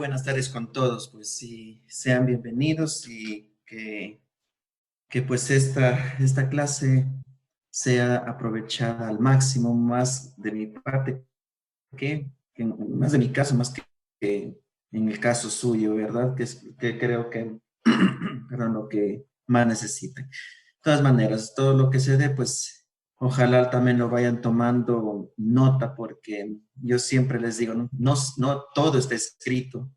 Buenas tardes con todos, pues sí, sean bienvenidos y que pues esta clase sea aprovechada al máximo, más de mi parte más de mi caso, más que en el caso suyo, ¿verdad? Que creo que, perdón, lo que más necesiten. De todas maneras, todo lo que se dé, pues ojalá también lo vayan tomando nota, porque yo siempre les digo, no todo está escrito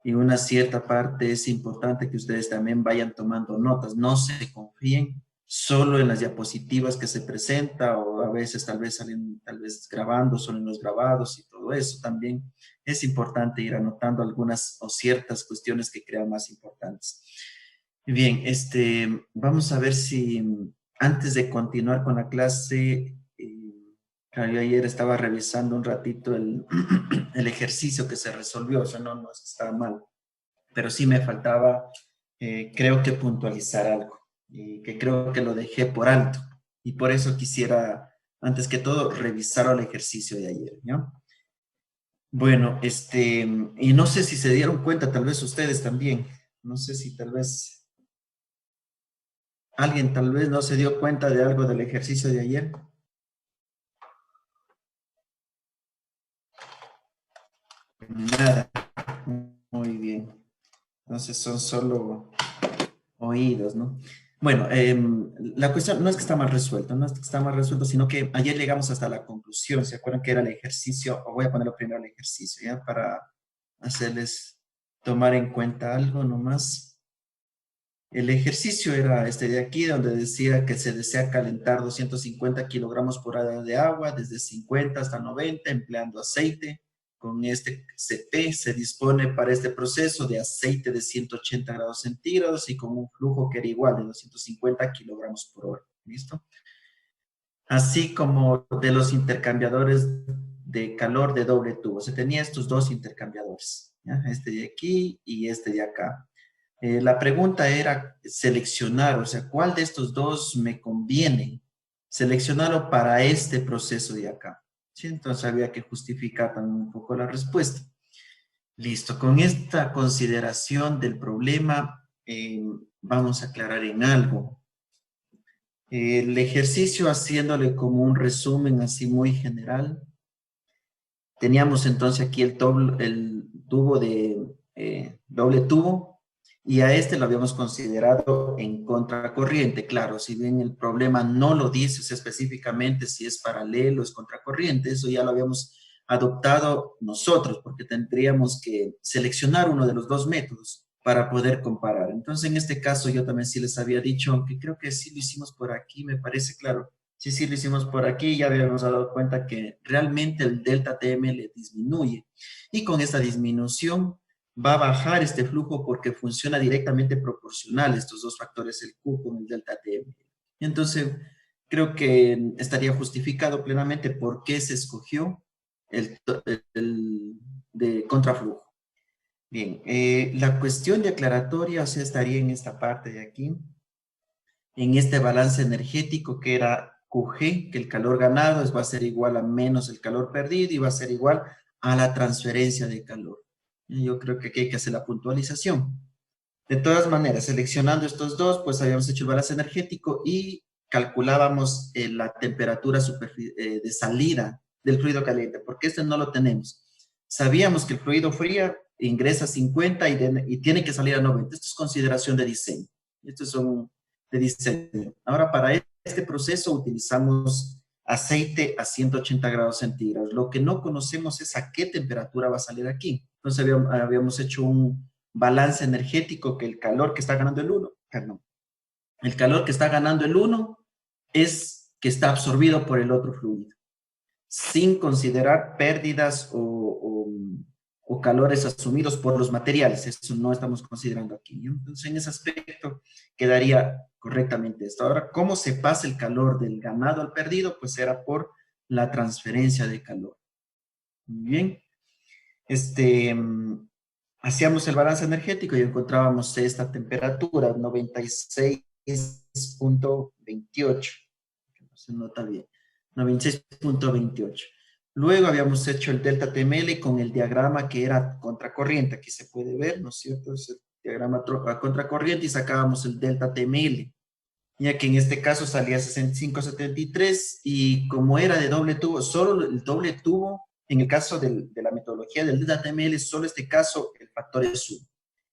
y una cierta parte es importante que ustedes también vayan tomando notas, no se confíen solo en las diapositivas que se presenta o a veces tal vez salen tal vez grabando, solo en los grabados y todo eso. También es importante ir anotando algunas o ciertas cuestiones que crean más importantes. Bien, vamos a ver si antes de continuar con la clase, yo ayer estaba revisando un ratito el ejercicio que se resolvió, o sea, no es que estaba mal, pero sí me faltaba, creo que puntualizar algo, y que creo que lo dejé por alto, y por eso quisiera, antes que todo, revisar el ejercicio de ayer, ¿no? Bueno, y no sé si se dieron cuenta, tal vez ustedes también, no sé si tal vez alguien tal vez no se dio cuenta de algo del ejercicio de ayer. Nada, muy bien. Entonces son solo oídos, ¿no? Bueno, la cuestión no es que está mal resuelto, no es que está mal resuelto, sino que ayer llegamos hasta la conclusión. ¿Se acuerdan que era el ejercicio? O voy a ponerlo primero el ejercicio, ¿ya? Para hacerles tomar en cuenta algo nomás. El ejercicio era este de aquí, donde decía que se desea calentar 250 kilogramos por hora de agua, desde 50 hasta 90, empleando aceite. Con este CP se dispone para este proceso de aceite de 180 grados centígrados y con un flujo que era igual de 250 kilogramos por hora. ¿Listo? Así como de los intercambiadores de calor de doble tubo. Se tenía estos dos intercambiadores, ¿ya? Este de aquí y este de acá. La pregunta era seleccionar, o sea, ¿cuál de estos dos me conviene seleccionarlo para este proceso de acá? ¿Sí? Entonces había que justificar también un poco la respuesta. Listo, con esta consideración del problema, vamos a aclarar en algo. El ejercicio haciéndole como un resumen así muy general. Teníamos entonces aquí el tubo de doble tubo y a este lo habíamos considerado en contracorriente. Claro, si bien el problema no lo dice, o sea, específicamente si es paralelo, es contracorriente, eso ya lo habíamos adoptado nosotros porque tendríamos que seleccionar uno de los dos métodos para poder comparar. Entonces, en este caso yo también sí les había dicho, aunque creo que sí lo hicimos por aquí, me parece claro. Sí, sí, lo hicimos por aquí, ya habíamos dado cuenta que realmente el delta TML disminuye y con esta disminución va a bajar este flujo porque funciona directamente proporcional estos dos factores, el Q con el delta TML. Entonces, creo que estaría justificado plenamente por qué se escogió el de contraflujo. Bien, la cuestión de aclaratoria, o sea, estaría en esta parte de aquí, en este balance energético que era QG, que el calor ganado va a ser igual a menos el calor perdido y va a ser igual a la transferencia de calor. Y yo creo que aquí hay que hacer la puntualización. De todas maneras, seleccionando estos dos, pues habíamos hecho el balance energético y calculábamos la temperatura de salida del fluido caliente, porque este no lo tenemos. Sabíamos que el fluido frío ingresa a 50 y tiene que salir a 90. Esto es consideración de diseño. Estos son de diseño. Ahora, para este proceso utilizamos aceite a 180 grados centígrados. Lo que no conocemos es a qué temperatura va a salir aquí. Entonces habíamos hecho un balance energético que el calor que está ganando el 1, perdón, el calor que está ganando el 1 es que está absorbido por el otro fluido, sin considerar pérdidas o calores asumidos por los materiales. Eso no estamos considerando aquí, ¿no? Entonces, en ese aspecto quedaría correctamente esto. Ahora, ¿cómo se pasa el calor del ganado al perdido? Pues era por la transferencia de calor. Muy bien. Hacíamos el balance energético y encontrábamos esta temperatura, 96.28. No se nota bien. 96.28. Luego habíamos hecho el delta TML con el diagrama que era contracorriente. Aquí se puede ver, ¿no es cierto? Es el diagrama a contracorriente y sacábamos el delta TML. Ya que en este caso salía 65,73 y como era de doble tubo, solo el doble tubo, en el caso de la metodología del delta TML, solo este caso el factor es 1.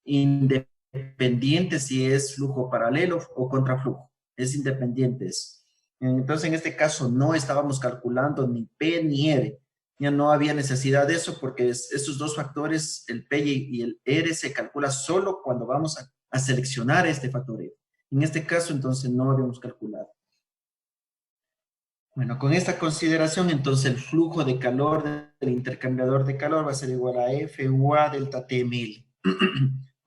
Independiente si es flujo paralelo o contraflujo. Es independiente eso. Entonces, en este caso no estábamos calculando ni P ni R. Ya no había necesidad de eso porque esos dos factores, el P y el R, se calcula solo cuando vamos a seleccionar este factor R. En este caso, entonces, no habíamos calculado. Bueno, con esta consideración, entonces, el flujo de calor del intercambiador de calor va a ser igual a F UA delta T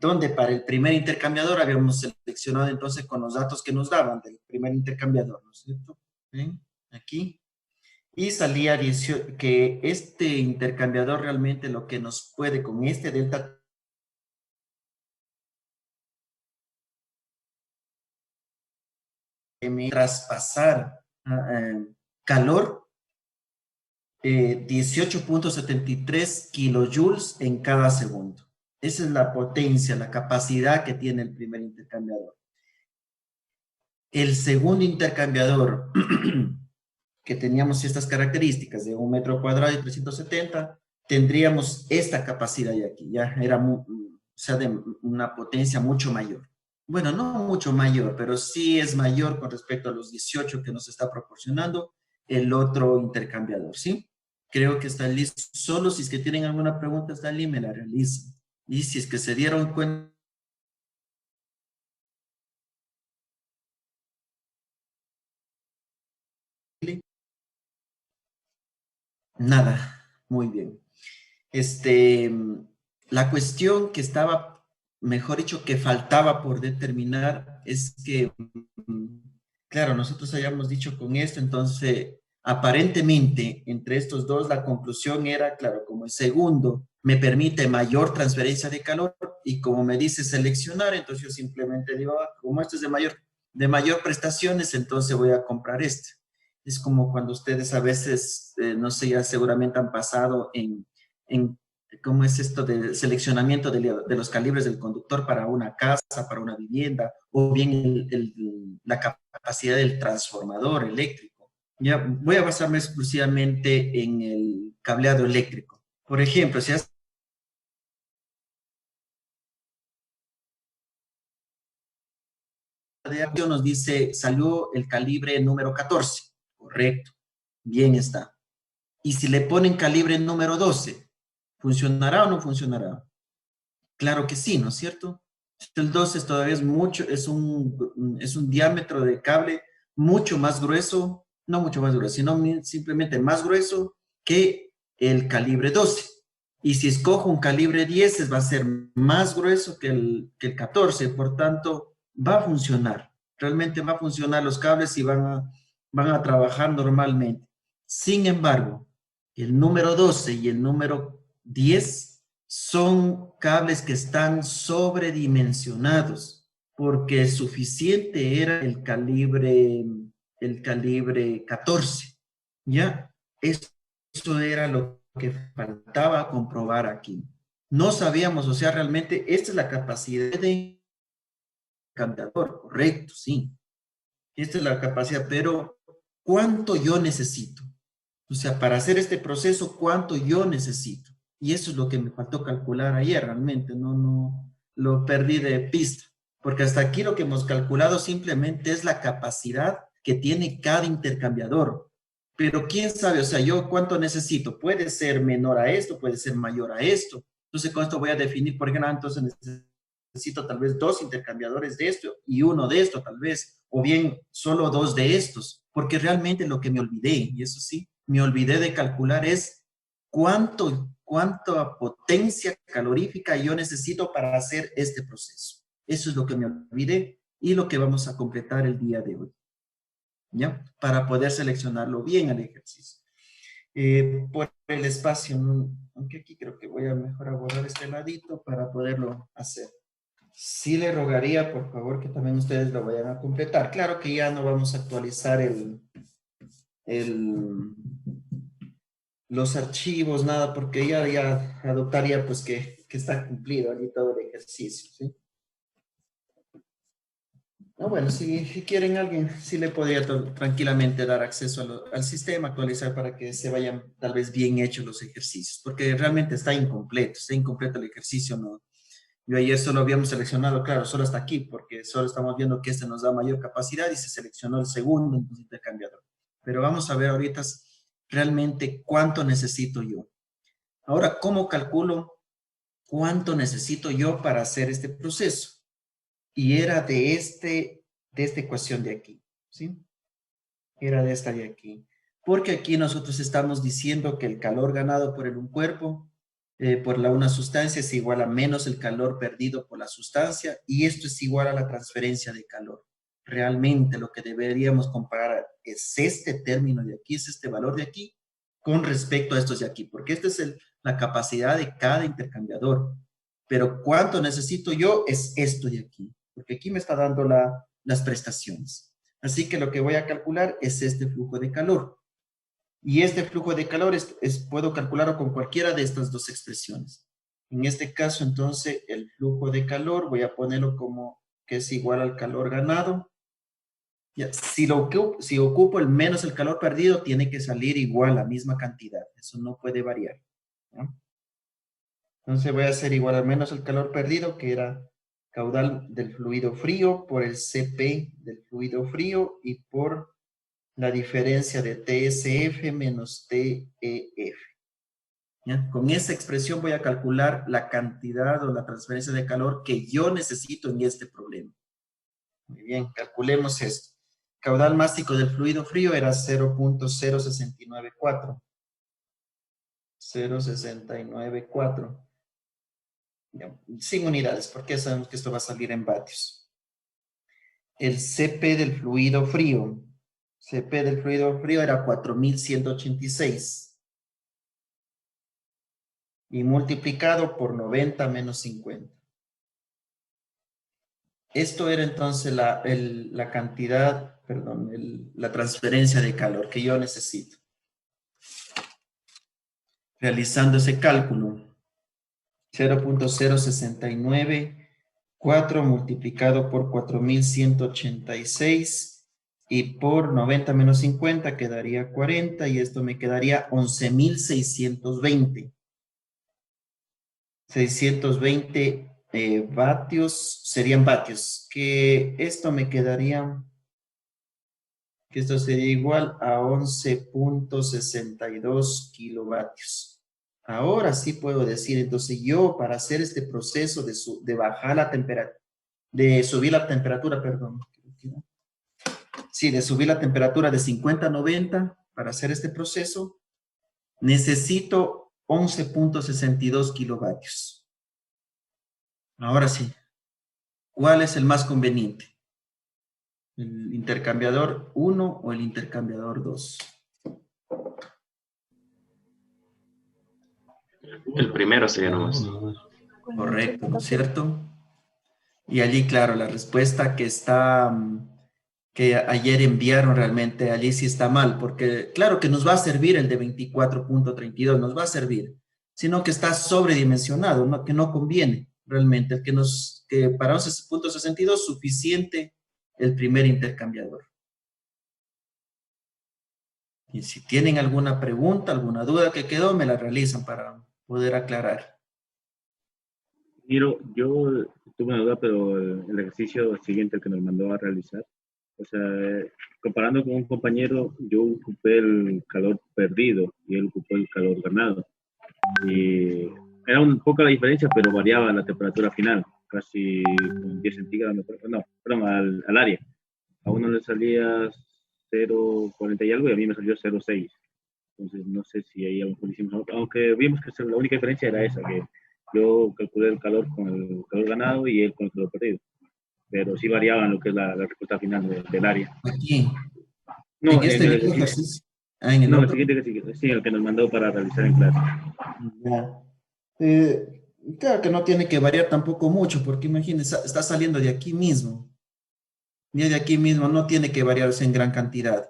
donde para el primer intercambiador habíamos seleccionado entonces con los datos que nos daban del primer intercambiador, ¿no es cierto? ¿Ven? Aquí. Y salía 18, que este intercambiador realmente lo que nos puede con este delta M traspasar calor 18,73 kilojoules en cada segundo. Esa es la potencia, la capacidad que tiene el primer intercambiador. El segundo intercambiador, que teníamos estas características de 1 metro cuadrado y 370, tendríamos esta capacidad de aquí, ya era o sea, de una potencia mucho mayor. Bueno, no mucho mayor, pero sí es mayor con respecto a los 18 que nos está proporcionando el otro intercambiador, ¿sí? Creo que está listo. Solo si es que tienen alguna pregunta, está ahí, me la realizan. Y si es que se dieron cuenta, nada, muy bien. Este, la cuestión que estaba, mejor dicho, que faltaba por determinar es que, claro, nosotros habíamos dicho con esto, entonces, aparentemente, entre estos dos, la conclusión era, claro, como el segundo me permite mayor transferencia de calor y como me dice seleccionar, entonces yo simplemente digo, como esto es de mayor prestaciones, entonces voy a comprar este. Es como cuando ustedes a veces, no sé, ya seguramente han pasado en cómo es esto de seleccionamiento de los calibres del conductor para una casa, para una vivienda, o bien la capacidad del transformador eléctrico. Ya voy a basarme exclusivamente en el cableado eléctrico. Por ejemplo, si nos dice salió el calibre número 14, correcto, bien está. Y si le ponen calibre número 12, ¿funcionará o no funcionará? Claro que sí, ¿no es cierto? El 12 todavía es mucho, es un diámetro de cable mucho más grueso, no mucho más grueso, sino simplemente más grueso que el calibre 12. Y si escojo un calibre 10, va a ser más grueso que el 14, por tanto, va a funcionar. Realmente va a funcionar los cables y van a trabajar normalmente. Sin embargo, el número 12 y el número 10 son cables que están sobredimensionados porque suficiente era el calibre 14. ¿Ya? Eso era lo que faltaba comprobar aquí. No sabíamos, o sea, realmente esta es la capacidad de cambiador, correcto, sí. Esta es la capacidad, pero ¿cuánto yo necesito? O sea, para hacer este proceso, ¿cuánto yo necesito? Y eso es lo que me faltó calcular ayer, realmente, no, lo perdí de pista, porque hasta aquí lo que hemos calculado simplemente es la capacidad que tiene cada intercambiador. Pero quién sabe, o sea, yo cuánto necesito, puede ser menor a esto, puede ser mayor a esto. Entonces, con esto voy a definir, por ejemplo, entonces necesito tal vez 2 intercambiadores de esto y uno de esto, tal vez, o bien solo 2 de estos, porque realmente lo que me olvidé, y eso sí, me olvidé de calcular es cuánta potencia calorífica yo necesito para hacer este proceso. Eso es lo que me olvidé y lo que vamos a completar el día de hoy, ¿ya? Para poder seleccionarlo bien el ejercicio. Por el espacio, aunque aquí creo que voy a mejor borrar este ladito para poderlo hacer. Sí le rogaría, por favor, que también ustedes lo vayan a completar. Claro que ya no vamos a actualizar el los archivos, nada, porque ya adoptaría pues que está cumplido allí todo el ejercicio, ¿sí? No, bueno, si quieren alguien, sí le podría tranquilamente dar acceso al sistema, actualizar para que se vayan tal vez bien hechos los ejercicios, porque realmente está incompleto el ejercicio, ¿no? Yo ayer solo habíamos seleccionado, claro, solo hasta aquí, porque solo estamos viendo que este nos da mayor capacidad y se seleccionó el segundo intercambiador. Pero vamos a ver ahorita realmente cuánto necesito yo. Ahora, ¿cómo calculo cuánto necesito yo para hacer este proceso? Y era de esta ecuación de aquí, ¿sí? Era de esta de aquí. Porque aquí nosotros estamos diciendo que el calor ganado por un cuerpo, por una sustancia, es igual a menos el calor perdido por la sustancia, y esto es igual a la transferencia de calor. Realmente lo que deberíamos comparar es este término de aquí, es este valor de aquí, con respecto a estos de aquí, porque esta es la capacidad de cada intercambiador. Pero cuánto necesito yo es esto de aquí, porque aquí me está dando las prestaciones. Así que lo que voy a calcular es este flujo de calor. Y este flujo de calor puedo calcularlo con cualquiera de estas dos expresiones. En este caso, entonces, el flujo de calor, voy a ponerlo como que es igual al calor ganado. Ya, si ocupo el menos el calor perdido, tiene que salir igual la misma cantidad. Eso no puede variar, ¿no? Entonces voy a hacer igual al menos el calor perdido, que era caudal del fluido frío, por el Cp del fluido frío y por la diferencia de TSF menos TEF. ¿Ya? Con esa expresión voy a calcular la cantidad o la transferencia de calor que yo necesito en este problema. Muy bien, calculemos esto. Caudal mástico del fluido frío era 0.0694. 0.694. Sin unidades, porque sabemos que esto va a salir en vatios. El Cp del fluido frío. Cp del fluido frío era 4186. Y multiplicado por 90 menos 50. Esto era entonces la cantidad, perdón, la transferencia de calor que yo necesito. Realizando ese cálculo, 0.0694 multiplicado por 4186 y por 90 menos 50 quedaría 40 y esto me quedaría 11.620. 620 vatios, serían vatios, que esto me quedaría, que esto sería igual a 11.62 kilovatios. Ahora sí puedo decir, entonces yo para hacer este proceso de bajar la temperatura, de subir la temperatura, perdón, sí, de subir la temperatura de 50 a 90, para hacer este proceso, necesito 11.62 kilovatios. Ahora sí, ¿cuál es el más conveniente? ¿El intercambiador 1 o el intercambiador 2? El primero sería nomás. Correcto, ¿no es cierto? Y allí, claro, la respuesta que ayer enviaron realmente, allí sí está mal, porque claro que nos va a servir el de 24.32, nos va a servir, sino que está sobredimensionado, ¿no? Que no conviene realmente, que para 11.62 suficiente el primer intercambiador. Y si tienen alguna pregunta, alguna duda que quedó, me la realizan para poder aclarar. Miro, yo tuve una duda, pero el ejercicio siguiente el que nos mandó a realizar, o sea, comparando con un compañero, yo ocupé el calor perdido y él ocupó el calor ganado. Y era un poco la diferencia, pero variaba la temperatura final, casi con 10 centígrados, no, perdón, al área. A uno le salía 0,40 y algo y a mí me salió 0,6. Entonces no sé si ahí aún hicimos, aunque vimos que la única diferencia era esa, que yo calculé el calor con el calor ganado y él con el calor perdido. Pero sí variaban lo que es la respuesta final del área. Aquí, No, en en este el mismo ejercicio, ejercicio. Ah, en el no, el otro. siguiente que sigue, sí, el que nos mandó para realizar en clase. Ya. Claro que no tiene que variar tampoco mucho, porque imagínense, está saliendo de aquí mismo. Y de aquí mismo no tiene que variarse en gran cantidad.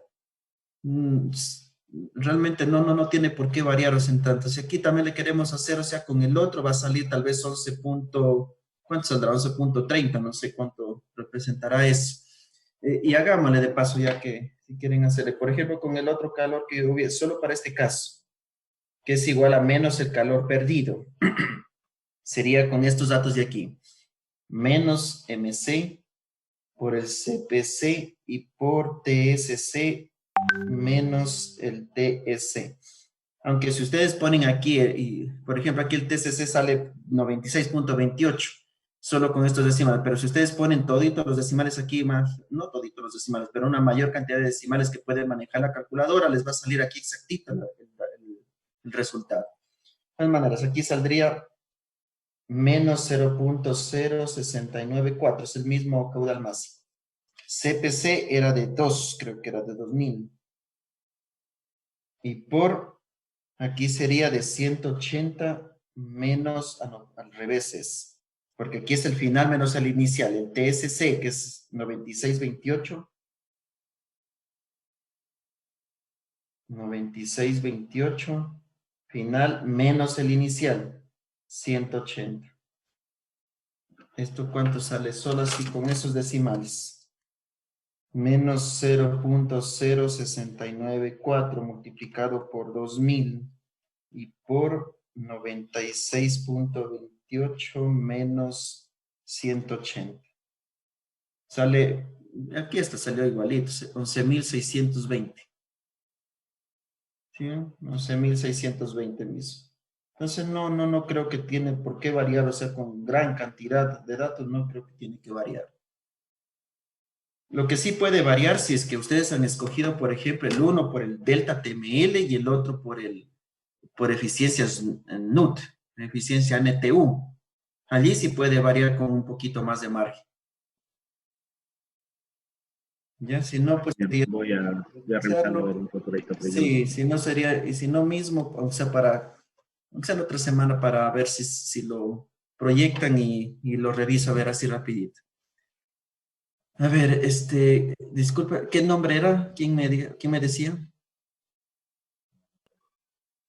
realmente no tiene por qué variaros en tanto. Si aquí también le queremos hacer, o sea, con el otro va a salir tal vez 11 punto, ¿cuánto saldrá? 11.30, no sé cuánto representará eso. Y hagámosle de paso ya que si quieren hacerle, por ejemplo, con el otro calor que hubiera, solo para este caso, que es igual a menos el calor perdido, sería con estos datos de aquí, menos MC por el CPC y por TSC menos el TSC. Aunque si ustedes ponen aquí, y, por ejemplo, aquí el TCC sale 96.28, solo con estos decimales, pero si ustedes ponen toditos los decimales aquí, más, no toditos los decimales, pero una mayor cantidad de decimales que puede manejar la calculadora, les va a salir aquí exactito el resultado. De todas maneras, aquí saldría menos 0.0694, es el mismo caudal máximo. CPC era de 2, creo que era de 2000. Y por aquí sería de 180 menos, no, al revés es, porque aquí es el final menos el inicial, el TSC, que es 96.28, 96.28, final menos el inicial, 180. ¿Esto cuánto sale? Solo así con esos decimales. Menos 0.0694 multiplicado por 2000 y por 96.28 menos 180. Sale, aquí está, salió igualito, 11.620. ¿Sí? 11.620 mismo. Entonces no creo que tiene por qué variar, o sea, con gran cantidad de datos no creo que tiene que variar. Lo que sí puede variar si es que ustedes han escogido, por ejemplo, el uno por el delta TML y el otro por eficiencias NUT, eficiencia NTU. Allí sí puede variar con un poquito más de margen. Ya, si no, pues sería Voy a revisarlo a ver un poco de esto. sí, si no sería, y si no mismo, o sea, o sea, la otra semana para ver si lo proyectan y lo reviso a ver así rapidito. A ver, disculpa, ¿qué nombre era? ¿Quién me decía?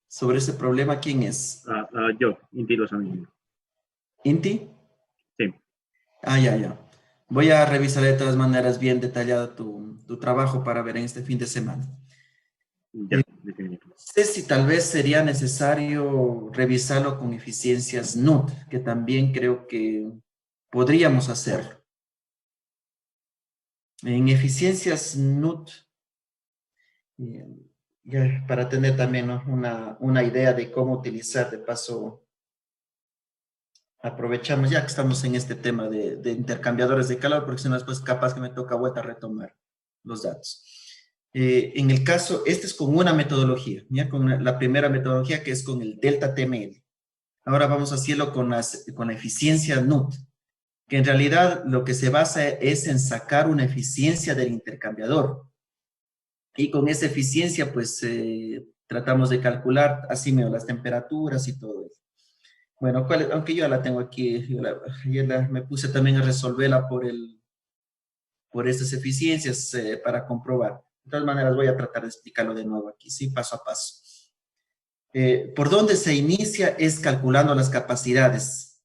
Sobre ese problema, ¿quién es? Yo, Inti Lozano. ¿Inti? Sí, Ah, ya. Voy a revisar de todas maneras bien detallado tu trabajo para ver en este fin de semana. ya, definitivamente. No sé si tal vez sería necesario revisarlo con eficiencias NUT, que también creo que podríamos hacerlo. En eficiencias NUT, eh, ya, para tener también, ¿no?, una idea de cómo utilizar, de paso, aprovechamos ya que estamos en este tema de intercambiadores de calor, porque si no después capaz que me toca vuelta a retomar los datos. En el caso, este es con una metodología, ¿ya? Con la primera metodología que es con el delta TML. Ahora vamos a hacerlo con la eficiencia NUT, que en realidad lo que se basa es en sacar una eficiencia del intercambiador. Y con esa eficiencia, pues, tratamos de calcular así mismo las temperaturas y todo eso. Bueno, aunque yo la tengo aquí, me puse también a resolverla por estas eficiencias para comprobar. De todas maneras, voy a tratar de explicarlo de nuevo aquí, sí, paso a paso. Por dónde se inicia es calculando las capacidades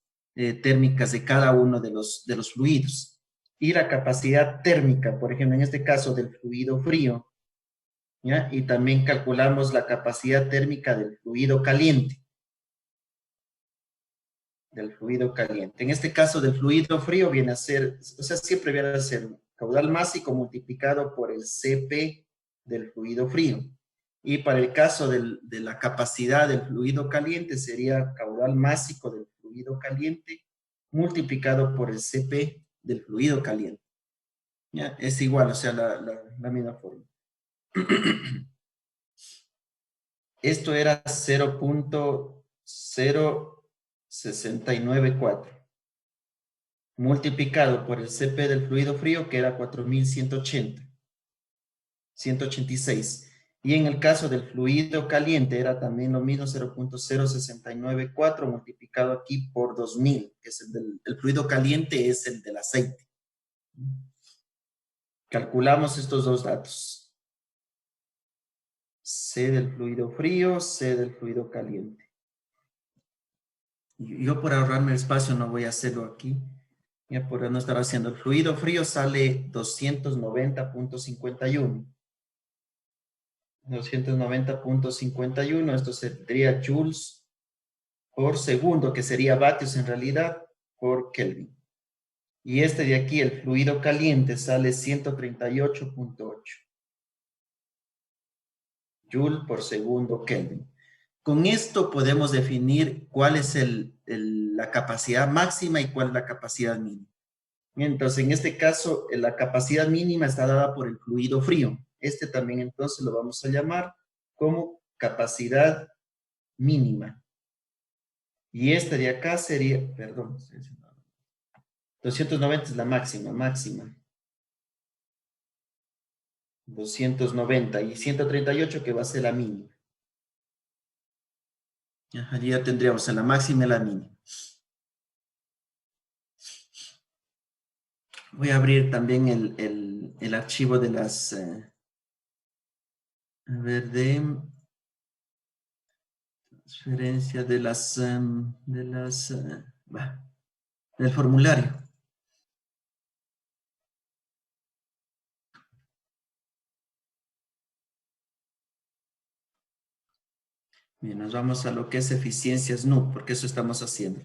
térmicas de cada uno de los fluidos. Y la capacidad térmica, por ejemplo, en este caso del fluido frío, ¿ya? Y también calculamos la capacidad térmica del fluido caliente. En este caso del fluido frío viene a ser, o sea, siempre viene a ser caudal másico multiplicado por el Cp del fluido frío. Y para el caso de la capacidad del fluido caliente sería caudal másico del fluido caliente multiplicado por el Cp del fluido caliente. ¿Ya? Es igual, o sea, la misma forma. Esto era 0.0694 multiplicado por el Cp del fluido frío, que era 4.186. Y en el caso del fluido caliente era también lo mismo, 0.0694 multiplicado aquí por 2000, que es el fluido caliente, es el del aceite. Calculamos estos dos datos. C del fluido frío, C del fluido caliente. Yo por ahorrarme el espacio no voy a hacerlo aquí. Ya por no estar haciendo. El fluido frío sale 290.51. 290.51, esto sería joules por segundo, que sería vatios en realidad, por Kelvin. Y este de aquí, el fluido caliente, sale 138.8 joule por segundo Kelvin. Con esto podemos definir cuál es la capacidad máxima y cuál es la capacidad mínima. Entonces, en este caso, la capacidad mínima está dada por el fluido frío. Este también entonces lo vamos a llamar como capacidad mínima. Y este de acá sería, perdón, 290 es la máxima. 290 y 138 que va a ser la mínima. Allí ya tendríamos la máxima y la mínima. Voy a abrir también el archivo de las, a ver, de transferencia de las, del formulario. Bien, nos vamos a lo que es eficiencia SNUP, porque eso estamos haciendo.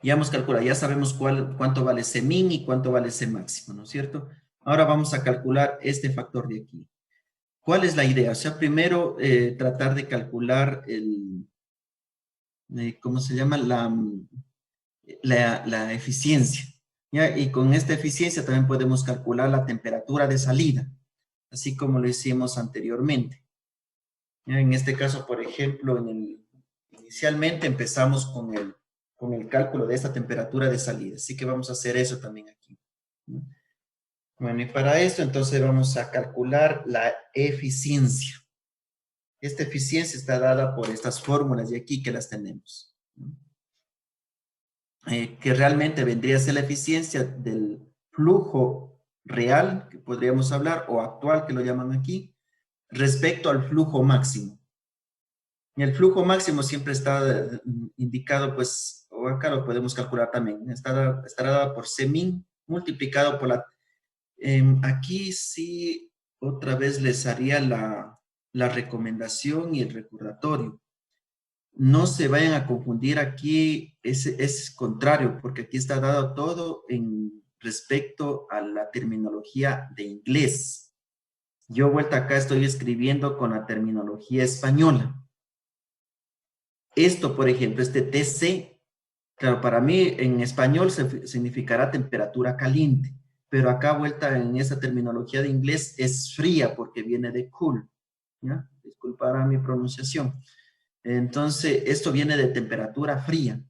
Ya hemos calculado, ya sabemos cuánto vale C min y cuánto vale C máximo, ¿no es cierto? Ahora vamos a calcular este factor de aquí. ¿Cuál es la idea? O sea, primero tratar de calcular ¿cómo se llama? La eficiencia. ¿Ya? Y con esta eficiencia también podemos calcular la temperatura de salida, así como lo hicimos anteriormente. ¿Ya? En este caso, por ejemplo, inicialmente empezamos con el cálculo de esta temperatura de salida, así que vamos a hacer eso también aquí. ¿No? Bueno, y para esto entonces vamos a calcular la eficiencia. Esta eficiencia está dada por estas fórmulas de aquí que las tenemos. ¿No? Que realmente vendría a ser la eficiencia del flujo real, que podríamos hablar, o actual, que lo llaman aquí, respecto al flujo máximo. Y el flujo máximo siempre está indicado, pues, o acá lo podemos calcular también, estará dado por C min multiplicado por la... aquí sí, otra vez les haría la recomendación y el recordatorio. No se vayan a confundir aquí, es contrario, porque aquí está dado todo en respecto a la terminología de inglés. Yo vuelta acá estoy escribiendo con la terminología española. Esto, por ejemplo, este TC, claro, para mí en español significará temperatura caliente, pero acá vuelta en esa terminología de inglés es fría porque viene de cool, ¿ya? Disculpará mi pronunciación. Entonces, esto viene de temperatura fría.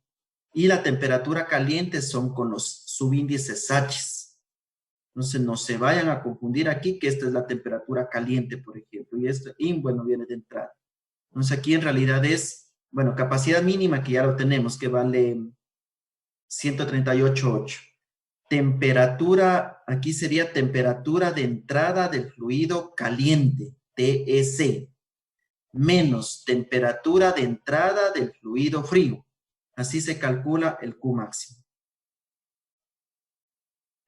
Y la temperatura caliente son con los subíndices H. Entonces, no se vayan a confundir aquí que esta es la temperatura caliente, por ejemplo. Y esto, bueno, viene de entrada. Entonces, aquí en realidad es, bueno, capacidad mínima que ya lo tenemos, que vale 138.8. Temperatura, aquí sería temperatura de entrada del fluido caliente, TEC, menos temperatura de entrada del fluido frío. Así se calcula el Q máximo.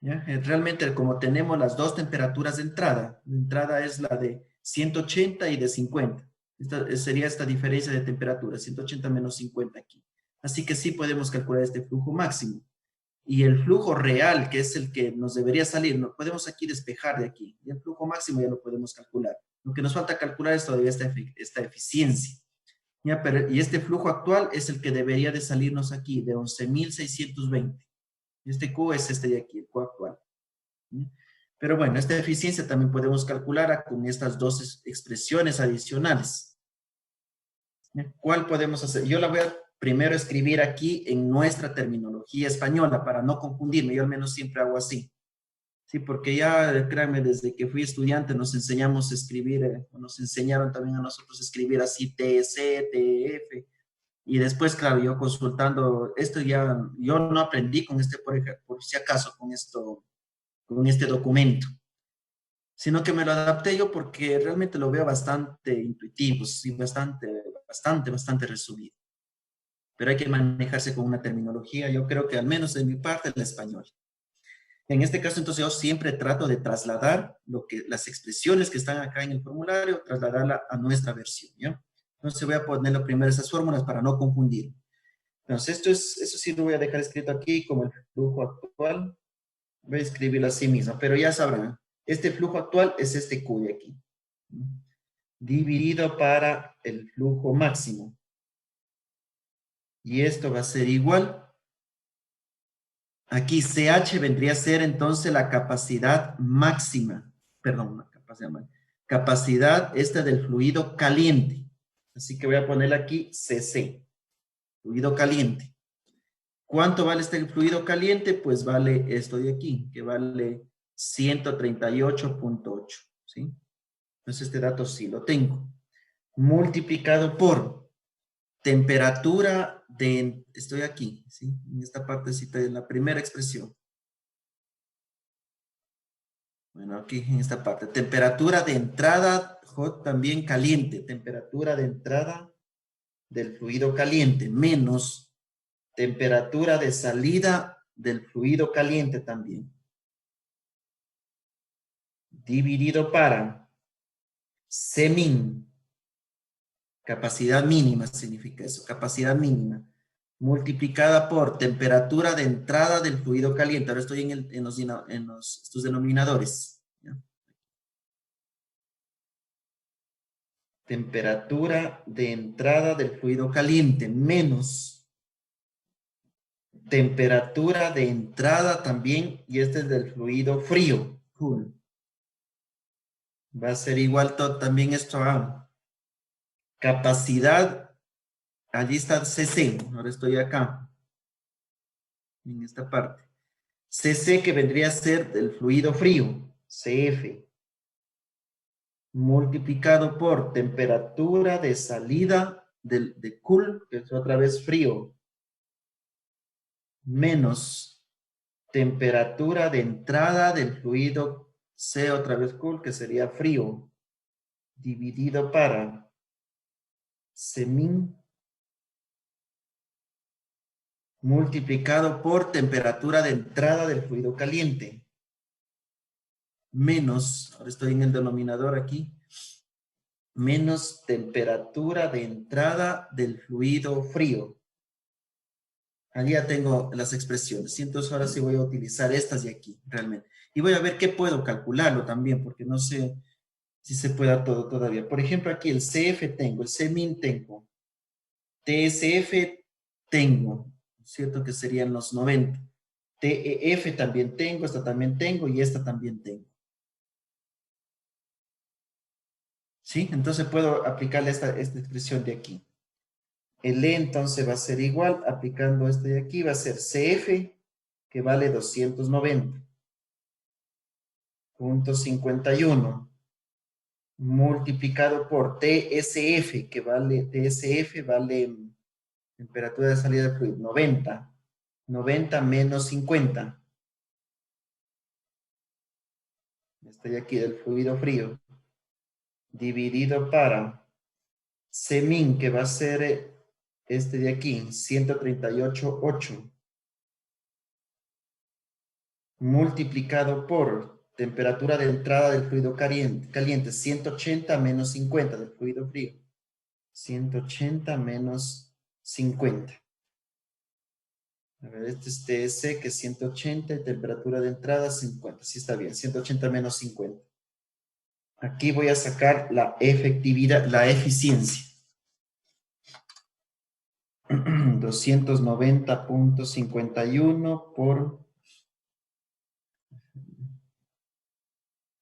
¿Ya? Realmente, como tenemos las dos temperaturas de entrada es la de 180 y de 50. Sería esta diferencia de temperatura, 180 menos 50 aquí. Así que sí podemos calcular este flujo máximo. Y el flujo real, que es el que nos debería salir, no podemos aquí despejar de aquí. Y el flujo máximo ya lo podemos calcular. Lo que nos falta calcular es todavía esta eficiencia. ¿Ya? Y este flujo actual es el que debería de salirnos aquí, de 11.620. Este Q es este de aquí, el Q actual. ¿Sí? Pero bueno, esta eficiencia también podemos calcular con estas dos expresiones adicionales. ¿Sí? ¿Cuál podemos hacer? Yo la voy a primero escribir aquí en nuestra terminología española para no confundirme. Yo al menos siempre hago así. Sí, porque ya, créanme, desde que fui estudiante nos enseñamos a escribir, nos enseñaron también a nosotros a escribir así TC, TF. Y después, claro, yo consultando, esto ya, yo no aprendí con por si acaso, con este documento. sino que me lo adapté yo porque realmente lo veo bastante intuitivo, sí, bastante resumido. Pero hay que manejarse con una terminología, yo creo que al menos de mi parte, el español. En este caso, entonces, yo siempre trato de trasladar las expresiones que están acá en el formulario, trasladarla a nuestra versión, ¿ya? Entonces voy a ponerlo primero esas fórmulas para no confundir. Entonces, eso sí lo voy a dejar escrito aquí como el flujo actual. Voy a escribirlo así mismo, pero ya sabrán, este flujo actual es este Q de aquí, dividido para el flujo máximo. Y esto va a ser igual. Aquí CH vendría a ser entonces la capacidad máxima, perdón, la capacidad máxima, capacidad esta del fluido caliente. Así que voy a poner aquí CC, fluido caliente. ¿Cuánto vale este fluido caliente? Pues vale esto de aquí, que vale 138.8, ¿sí? Entonces este dato sí lo tengo. Multiplicado por temperatura de, estoy aquí, ¿sí? En esta partecita de la primera expresión. Bueno, aquí en esta parte. Temperatura de entrada, J también caliente. Temperatura de entrada del fluido caliente, menos temperatura de salida del fluido caliente también. Dividido para Cmin. Capacidad mínima significa eso, capacidad mínima. Multiplicada por temperatura de entrada del fluido caliente. Ahora estoy en estos denominadores, ¿ya? Temperatura de entrada del fluido caliente menos temperatura de entrada también, y este es del fluido frío, cool. Va a ser igual también esto a capacidad, allí está CC, ahora estoy acá, en esta parte. CC que vendría a ser del fluido frío, CF, multiplicado por temperatura de salida de cool, que es otra vez frío, menos temperatura de entrada del fluido C otra vez cool, que sería frío, dividido para Cmin multiplicado por temperatura de entrada del fluido caliente, menos, ahora estoy en el denominador aquí, menos temperatura de entrada del fluido frío. Allí ya tengo las expresiones. Y entonces ahora sí voy a utilizar estas de aquí, realmente. Y voy a ver qué puedo calcularlo también, porque no sé si se pueda todo todavía. Por ejemplo, aquí el CF tengo, el Cmin tengo, TSF tengo, ¿cierto? Que serían los 90. TEF también tengo, esta también tengo y esta también tengo. ¿Sí? Entonces puedo aplicarle esta expresión de aquí. El E entonces va a ser igual, aplicando este de aquí, va a ser CF, que vale 290.51, multiplicado por TSF, que vale, TSF vale temperatura de salida del fluido, 90. 90 menos 50. Estoy aquí del fluido frío. Dividido para Cmin, que va a ser este de aquí, 138.8. Multiplicado por temperatura de entrada del fluido caliente, 180 menos 50 del fluido frío. 180 menos 50. A ver, este es TS, que es 180 y temperatura de entrada 50. Sí está bien, 180 menos 50. Aquí voy a sacar la efectividad, la eficiencia. 290.51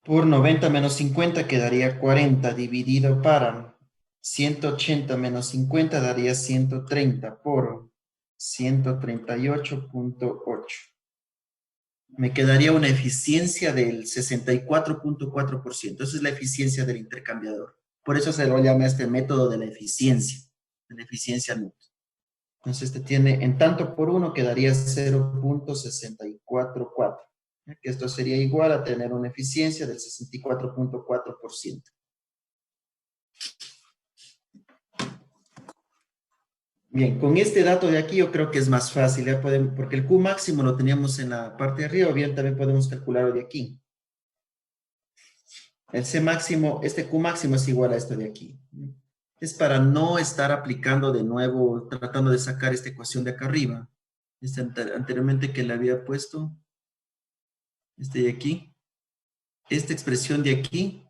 por 90 menos 50 quedaría 40, dividido para 180 menos 50 daría 130 por 138.8. Me quedaría una eficiencia del 64.4%. Esa es la eficiencia del intercambiador. Por eso se lo llama este método de la eficiencia neta. Entonces este tiene, en tanto por uno quedaría 0.644. Que esto sería igual a tener una eficiencia del 64.4%. Bien, con este dato de aquí yo creo que es más fácil, ya podemos, porque el Q máximo lo teníamos en la parte de arriba, bien, también podemos calcularlo de aquí. El C máximo, este Q máximo es igual a esto de aquí. Es para no estar aplicando de nuevo, tratando de sacar esta ecuación de acá arriba. Anteriormente que le había puesto, este de aquí. Esta expresión de aquí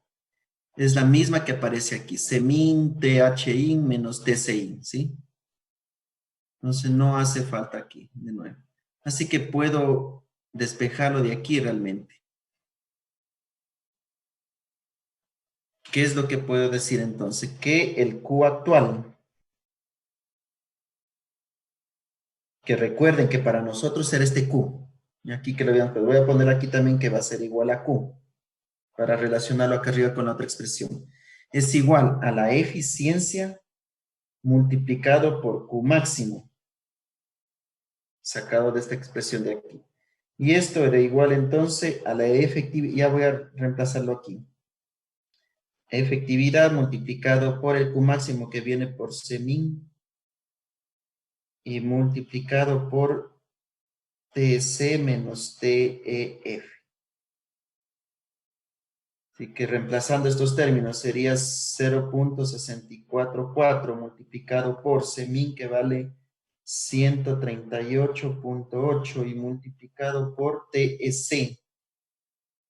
es la misma que aparece aquí. Cmin, THIN menos TCIN, ¿sí? Entonces no hace falta aquí, de nuevo. Así que puedo despejarlo de aquí realmente. ¿Qué es lo que puedo decir entonces? Que el Q actual, que recuerden que para nosotros era este Q, y aquí que lo vean, pero voy a poner aquí también que va a ser igual a Q, para relacionarlo acá arriba con la otra expresión. Es igual a la eficiencia multiplicado por Q máximo, sacado de esta expresión de aquí. Y esto era igual entonces a la efectividad, ya voy a reemplazarlo aquí. Efectividad multiplicado por el Q máximo que viene por Cmin y multiplicado por TC menos TEF. Así que reemplazando estos términos sería 0.644 multiplicado por Cmin que vale 138.8 y multiplicado por TEC.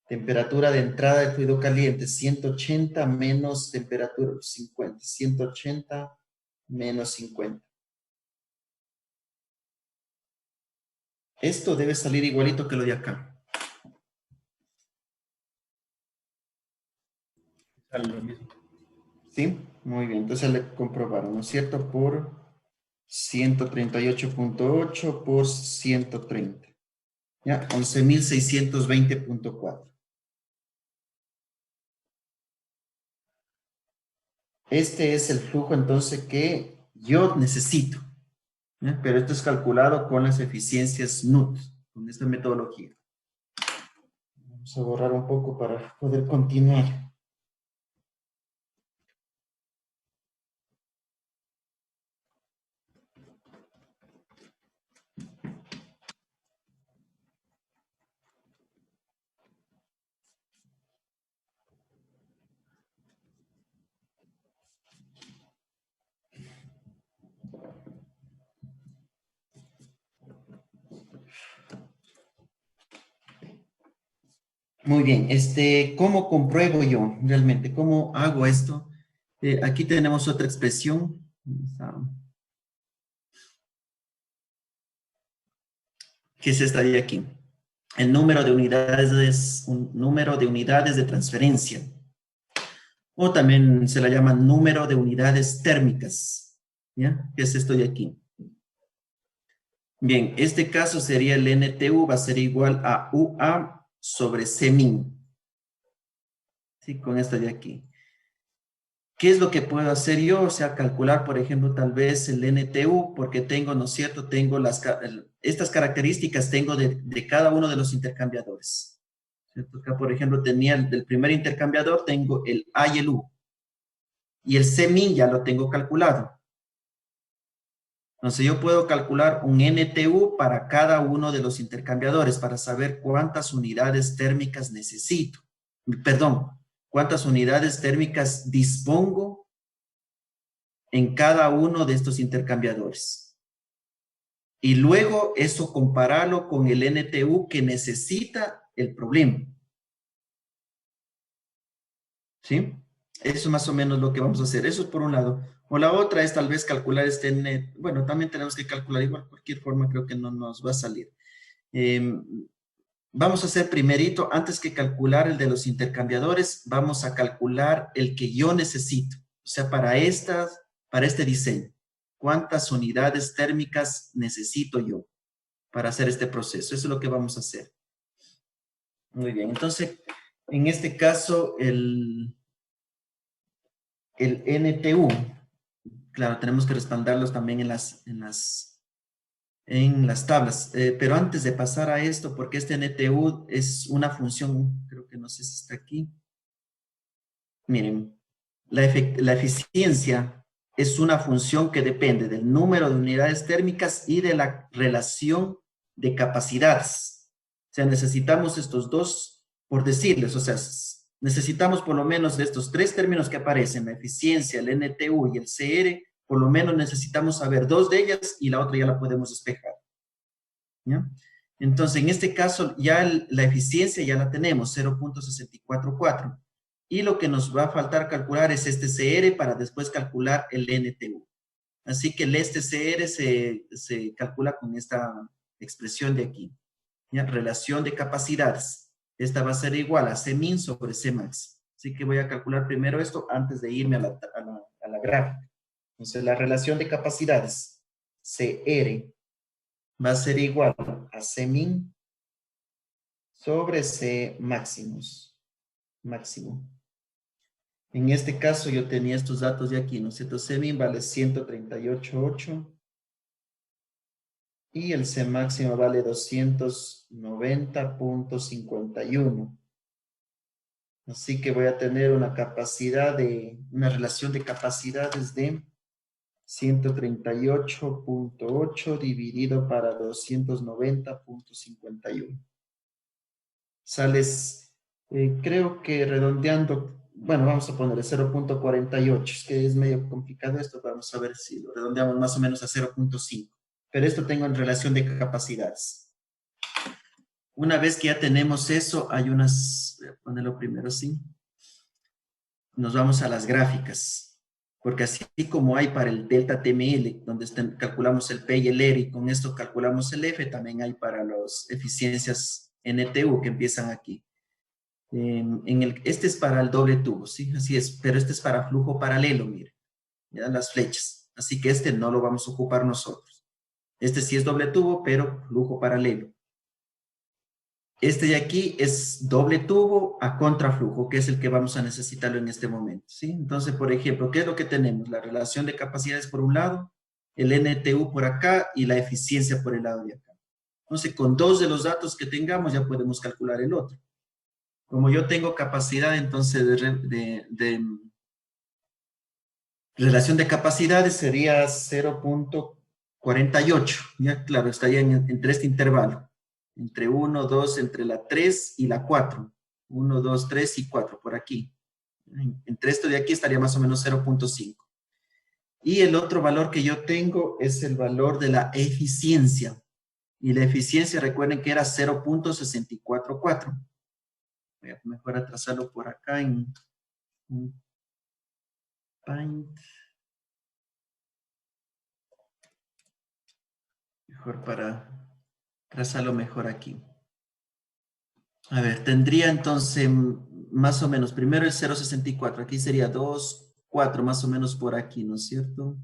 Temperatura de entrada del fluido caliente, 180 menos temperatura 50. 180 menos 50. Esto debe salir igualito que lo de acá. Sale lo mismo. ¿Sí? Muy bien. Entonces le comprobaron, ¿no es cierto? Por 138.8 por 130. ¿Ya? 11.620.4. Este es el flujo entonces que yo necesito. ¿Ya? Pero esto es calculado con las eficiencias NUT, con esta metodología. Vamos a borrar un poco para poder continuar. Muy bien, ¿cómo compruebo yo realmente? ¿Cómo hago esto? Aquí tenemos otra expresión, que es esta de aquí. El número de unidades es un número de unidades de transferencia. O también se la llama número de unidades térmicas. ¿Ya? ¿Qué es esto de aquí? Bien, este caso sería el NTU, va a ser igual a UA sobre Cmin. ¿Sí? Con esta de aquí. ¿Qué es lo que puedo hacer yo? O sea, calcular, por ejemplo, tal vez el NTU, porque tengo, ¿no es cierto? Tengo estas características tengo de cada uno de los intercambiadores. ¿Cierto? Acá, por ejemplo, tenía del primer intercambiador, tengo el A y el U. Y el Cmin ya lo tengo calculado. Entonces yo puedo calcular un NTU para cada uno de los intercambiadores para saber cuántas unidades térmicas necesito. Perdón, cuántas unidades térmicas dispongo en cada uno de estos intercambiadores. Y luego eso compararlo con el NTU que necesita el problema. ¿Sí? Eso es más o menos lo que vamos a hacer. Eso es por un lado. O la otra es tal vez calcular este net. Bueno, también tenemos que calcular igual. Cualquier forma creo que no nos va a salir. Vamos a hacer primerito, antes que calcular el de los intercambiadores, vamos a calcular el que yo necesito. O sea, para este diseño. ¿Cuántas unidades térmicas necesito yo para hacer este proceso? Eso es lo que vamos a hacer. Muy bien. Entonces, en este caso, el NTU, claro, tenemos que respaldarlos también en las en las tablas. Pero antes de pasar a esto, porque este NTU es una función, creo que no sé si está aquí. Miren, la eficiencia es una función que depende del número de unidades térmicas y de la relación de capacidades. O sea, necesitamos estos dos, por decirles, o sea, necesitamos por lo menos de estos tres términos que aparecen, la eficiencia, el NTU y el CR, por lo menos necesitamos saber dos de ellas y la otra ya la podemos despejar. ¿Ya? Entonces, en este caso, ya la eficiencia ya la tenemos, 0.644. Y lo que nos va a faltar calcular es este CR para después calcular el NTU. Así que el CR se calcula con esta expresión de aquí. ¿Ya? Relación de capacidades. Esta va a ser igual a Cmin sobre Cmax. Así que voy a calcular primero esto antes de irme a la gráfica. Entonces, la relación de capacidades, CR, va a ser igual a Cmin sobre C máximo. En este caso yo tenía estos datos de aquí, ¿no es cierto? Cmin vale 138.8 y el C máximo vale 290.51. Así que voy a tener una relación de capacidades de 138.8 dividido para 290.51. Sales, creo que redondeando, bueno, vamos a ponerle 0.48, es que es medio complicado esto, vamos a ver si lo redondeamos más o menos a 0.5, pero esto tengo en relación de capacidades. Una vez que ya tenemos eso, hay unas, voy a ponerlo primero así, nos vamos a las gráficas, porque así como hay para el delta TML, donde calculamos el P y el R, y con esto calculamos el F, también hay para las eficiencias NTU que empiezan aquí. Este es para el doble tubo, ¿sí? Así es, pero este es para flujo paralelo, mire, ya las flechas. Así que este no lo vamos a ocupar nosotros. Este sí es doble tubo, pero flujo paralelo. Este de aquí es doble tubo a contraflujo, que es el que vamos a necesitarlo en este momento, ¿sí? Entonces, por ejemplo, ¿qué es lo que tenemos? La relación de capacidades por un lado, el NTU por acá y la eficiencia por el lado de acá. Entonces, con dos de los datos que tengamos ya podemos calcular el otro. Como yo tengo capacidad entonces de relación de capacidades sería 0.48. Ya claro, estaría entre este intervalo. Entre 1, 2, entre la 3 y la 4. 1, 2, 3 y 4, por aquí. Entre esto de aquí estaría más o menos 0.5. Y el otro valor que yo tengo es el valor de la eficiencia. Y la eficiencia, recuerden que era 0.644. Voy a mejor trazarlo por acá en Paint. Mejor para trazarlo mejor aquí. A ver, tendría entonces más o menos, primero el 0.64, aquí sería 2, 4, más o menos por aquí, ¿no es cierto?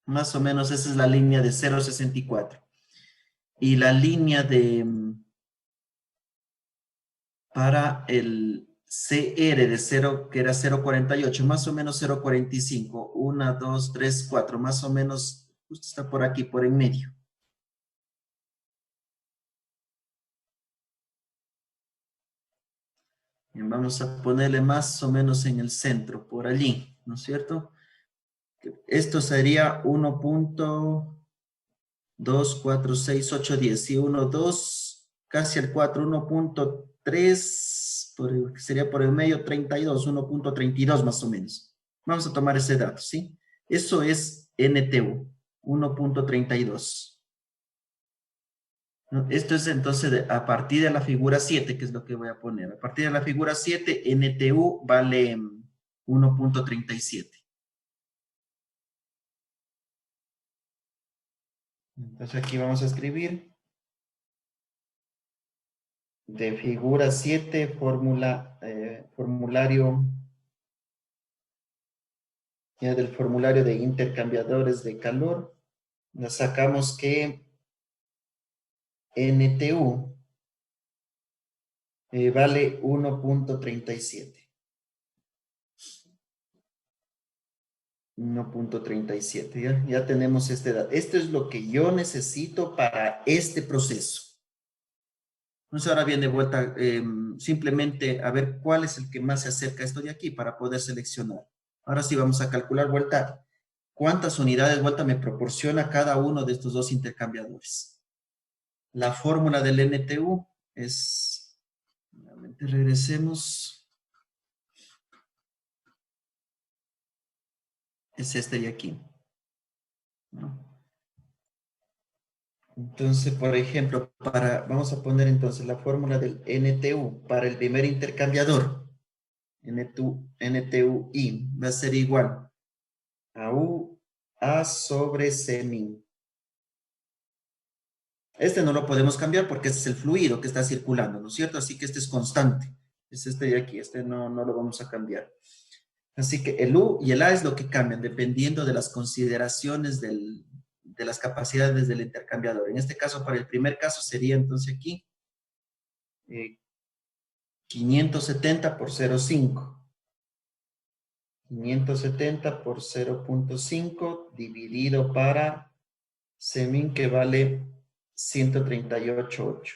Más o menos esa es la línea de 0.64. Y la línea para el CR de 0, que era 0.48, más o menos 0.45, 1, 2, 3, 4, más o menos, justo está por aquí, por en medio. Bien, vamos a ponerle más o menos en el centro, por allí, ¿no es cierto? Esto sería 1.246.810. Si 1, 2, casi el 4, 1.3, sería por el medio 32, 1.32 más o menos. Vamos a tomar ese dato, ¿sí? Eso es NTU, 1.32. Esto es entonces a partir de la figura 7, que es lo que voy a poner. A partir de la figura 7, NTU vale 1.37. Entonces aquí vamos a escribir de figura 7, formulario, ya del formulario de intercambiadores de calor, nos sacamos que NTU vale 1.37. 1.37. Ya tenemos este dato. Esto es lo que yo necesito para este proceso. Entonces ahora viene de vuelta simplemente a ver cuál es el que más se acerca a esto de aquí para poder seleccionar. Ahora sí vamos a calcular vuelta. ¿Cuántas unidades vuelta me proporciona cada uno de estos dos intercambiadores? La fórmula del NTU es, nuevamente regresemos, es este de aquí, ¿no? Entonces, por ejemplo, vamos a poner entonces la fórmula del NTU para el primer intercambiador. NTUI va a ser igual a A sobre C min. Este no lo podemos cambiar porque este es el fluido que está circulando, ¿no es cierto? Así que este es constante. Es este de aquí, este no lo vamos a cambiar. Así que el U y el A es lo que cambian dependiendo de las consideraciones de las capacidades del intercambiador. En este caso, para el primer caso sería entonces aquí 570 por 0.5. 570 por 0.5 dividido para Semin que vale 138.8.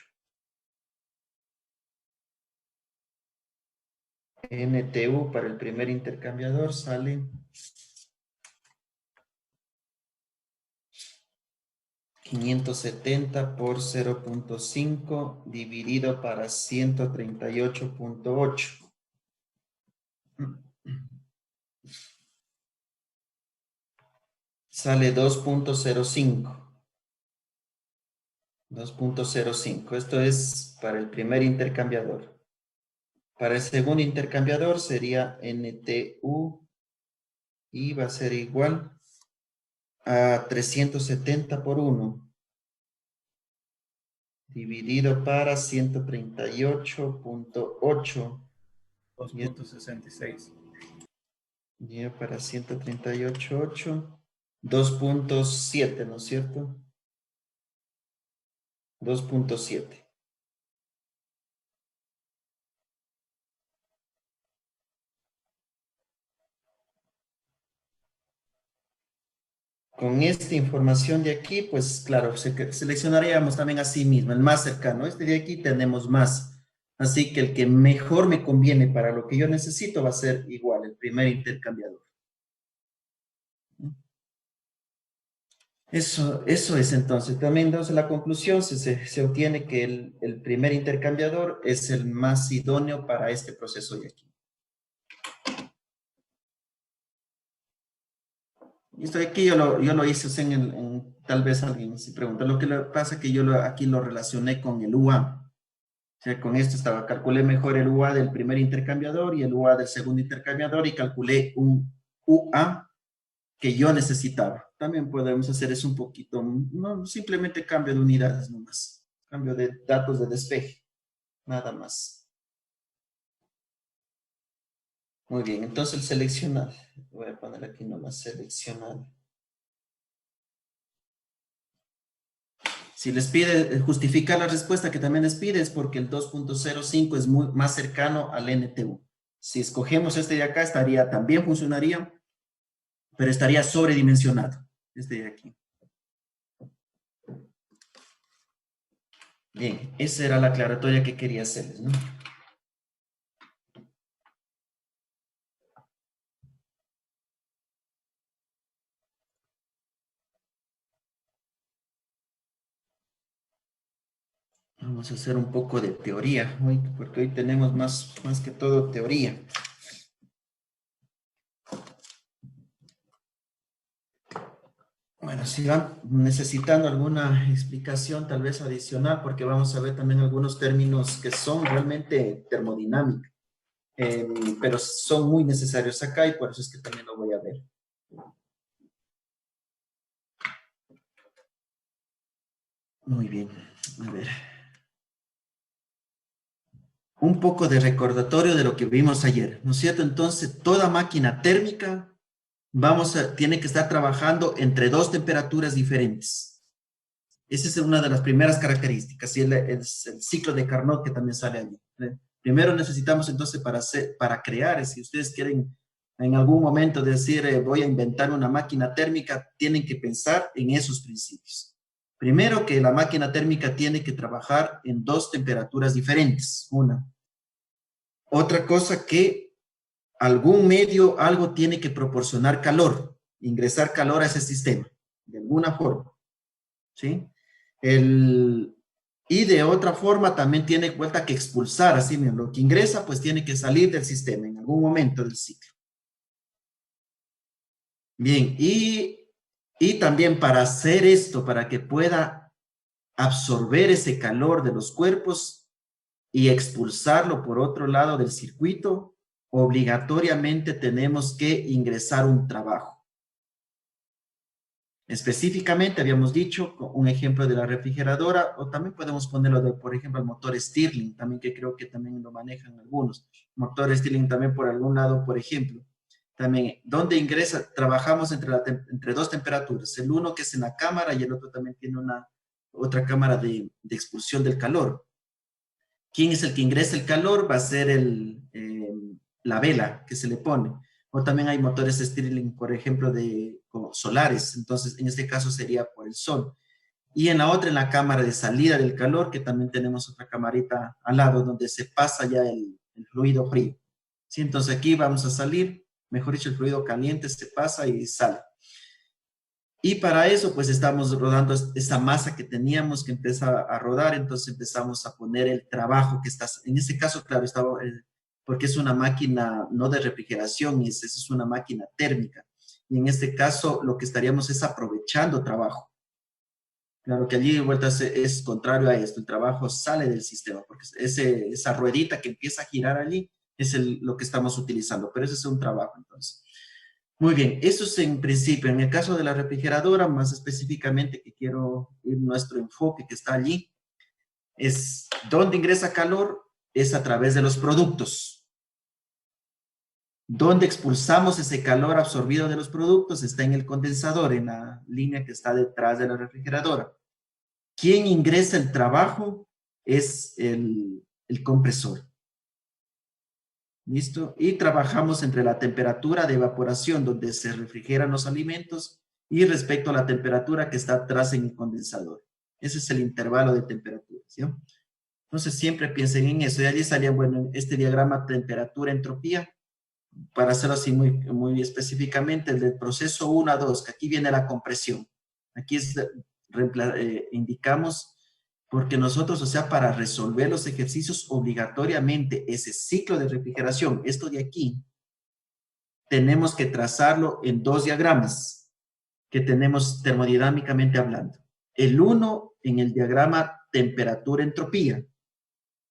NTU para el primer intercambiador sale 570 por 0.5 dividido para 138.8. Sale 2.05. 2.05. Esto es para el primer intercambiador. Para el segundo intercambiador sería NTU y va a ser igual a 370 por 1 dividido para 138.8. 2.66. Y para 138.8. 2.7, ¿no es cierto? 2.7. Con esta información de aquí, pues claro, seleccionaríamos también a sí mismo, el más cercano. Este de aquí tenemos más. Así que el que mejor me conviene para lo que yo necesito va a ser igual, el primer intercambiador. Eso es entonces. También entonces la conclusión se obtiene que el primer intercambiador es el más idóneo para este proceso de aquí. Esto de aquí yo lo hice, o sea, tal vez alguien se pregunta. Lo que pasa es que yo aquí lo relacioné con el UA. O sea, con esto calculé mejor el UA del primer intercambiador y el UA del segundo intercambiador y calculé un UA que yo necesitaba. También podemos hacer eso un poquito, no simplemente cambio de unidades nomás, cambio de datos de despeje, nada más. Muy bien, entonces el seleccionar, voy a poner aquí nomás seleccionar. Si les pide justificar la respuesta que también les pide es porque el 2.05 es más cercano al NTU. Si escogemos este de acá, también funcionaría, pero estaría sobredimensionado, este de aquí. Bien, esa era la aclaratoria que quería hacerles, ¿no? Vamos a hacer un poco de teoría hoy, porque hoy tenemos más que todo teoría. Bueno, si van necesitando alguna explicación tal vez adicional, porque vamos a ver también algunos términos que son realmente termodinámicos, pero son muy necesarios acá y por eso es que también lo voy a ver. Muy bien, a ver. Un poco de recordatorio de lo que vimos ayer, ¿no es cierto? Entonces, toda máquina térmica tiene que estar trabajando entre dos temperaturas diferentes. Esa es una de las primeras características, y el ciclo de Carnot que también sale allí. Primero necesitamos entonces para crear, si ustedes quieren en algún momento decir voy a inventar una máquina térmica, tienen que pensar en esos principios. Primero, que la máquina térmica tiene que trabajar en dos temperaturas diferentes. Una. Otra cosa, que algún medio, algo tiene que proporcionar calor, ingresar calor a ese sistema, de alguna forma. ¿Sí? Y de otra forma también tiene vuelta que expulsar, así mismo, lo que ingresa pues tiene que salir del sistema en algún momento del ciclo. Bien, y también para hacer esto, para que pueda absorber ese calor de los cuerpos y expulsarlo por otro lado del circuito, obligatoriamente tenemos que ingresar un trabajo. Específicamente, habíamos dicho, un ejemplo de la refrigeradora, o también podemos ponerlo de, por ejemplo, el motor Stirling, también que creo que también lo manejan algunos. Motor Stirling también por algún lado, por ejemplo. También, ¿dónde ingresa? Trabajamos entre dos temperaturas. El uno que es en la cámara y el otro también tiene otra cámara de expulsión del calor. ¿Quién es el que ingresa el calor? Va a ser la vela que se le pone. O también hay motores Stirling, por ejemplo, como solares. Entonces, en este caso sería por el sol. Y en la otra, en la cámara de salida del calor, que también tenemos otra camarita al lado donde se pasa ya el fluido frío. ¿Sí? Entonces aquí vamos a salir, mejor dicho, el fluido caliente se pasa y sale. Y para eso, pues estamos rodando esa masa que teníamos que empezar a rodar, entonces empezamos a poner el trabajo que está, en este caso, claro, estaba, porque es una máquina no de refrigeración, es una máquina térmica. Y en este caso, lo que estaríamos es aprovechando trabajo. Claro que allí de vuelta es contrario a esto, el trabajo sale del sistema, porque esa ruedita que empieza a girar allí es lo que estamos utilizando, pero ese es un trabajo entonces. Muy bien, eso es en principio. En el caso de la refrigeradora, más específicamente, que quiero ir nuestro enfoque que está allí, es dónde ingresa calor, es a través de los productos. Donde expulsamos ese calor absorbido de los productos está en el condensador, en la línea que está detrás de la refrigeradora. ¿Quién ingresa el trabajo? Es el compresor. ¿Listo? Y trabajamos entre la temperatura de evaporación donde se refrigeran los alimentos y respecto a la temperatura que está atrás en el condensador. Ese es el intervalo de temperatura, ¿sí? Entonces siempre piensen en eso. Y allí salía, bueno, este diagrama temperatura-entropía, para hacerlo así muy específicamente, el del proceso 1 a 2, que aquí viene la compresión. Aquí indicamos, porque nosotros, o sea, para resolver los ejercicios obligatoriamente, ese ciclo de refrigeración, esto de aquí, tenemos que trazarlo en dos diagramas que tenemos termodinámicamente hablando. El uno en el diagrama temperatura-entropía,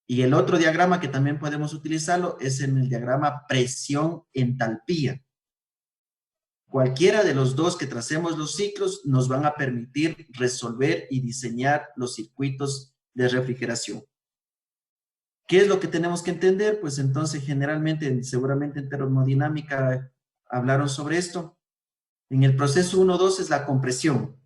y el otro diagrama que también podemos utilizarlo es en el diagrama presión-entalpía. Cualquiera de los dos que tracemos los ciclos nos van a permitir resolver y diseñar los circuitos de refrigeración. ¿Qué es lo que tenemos que entender? Pues entonces generalmente, seguramente en termodinámica hablaron sobre esto. En el proceso 1-2 es la compresión.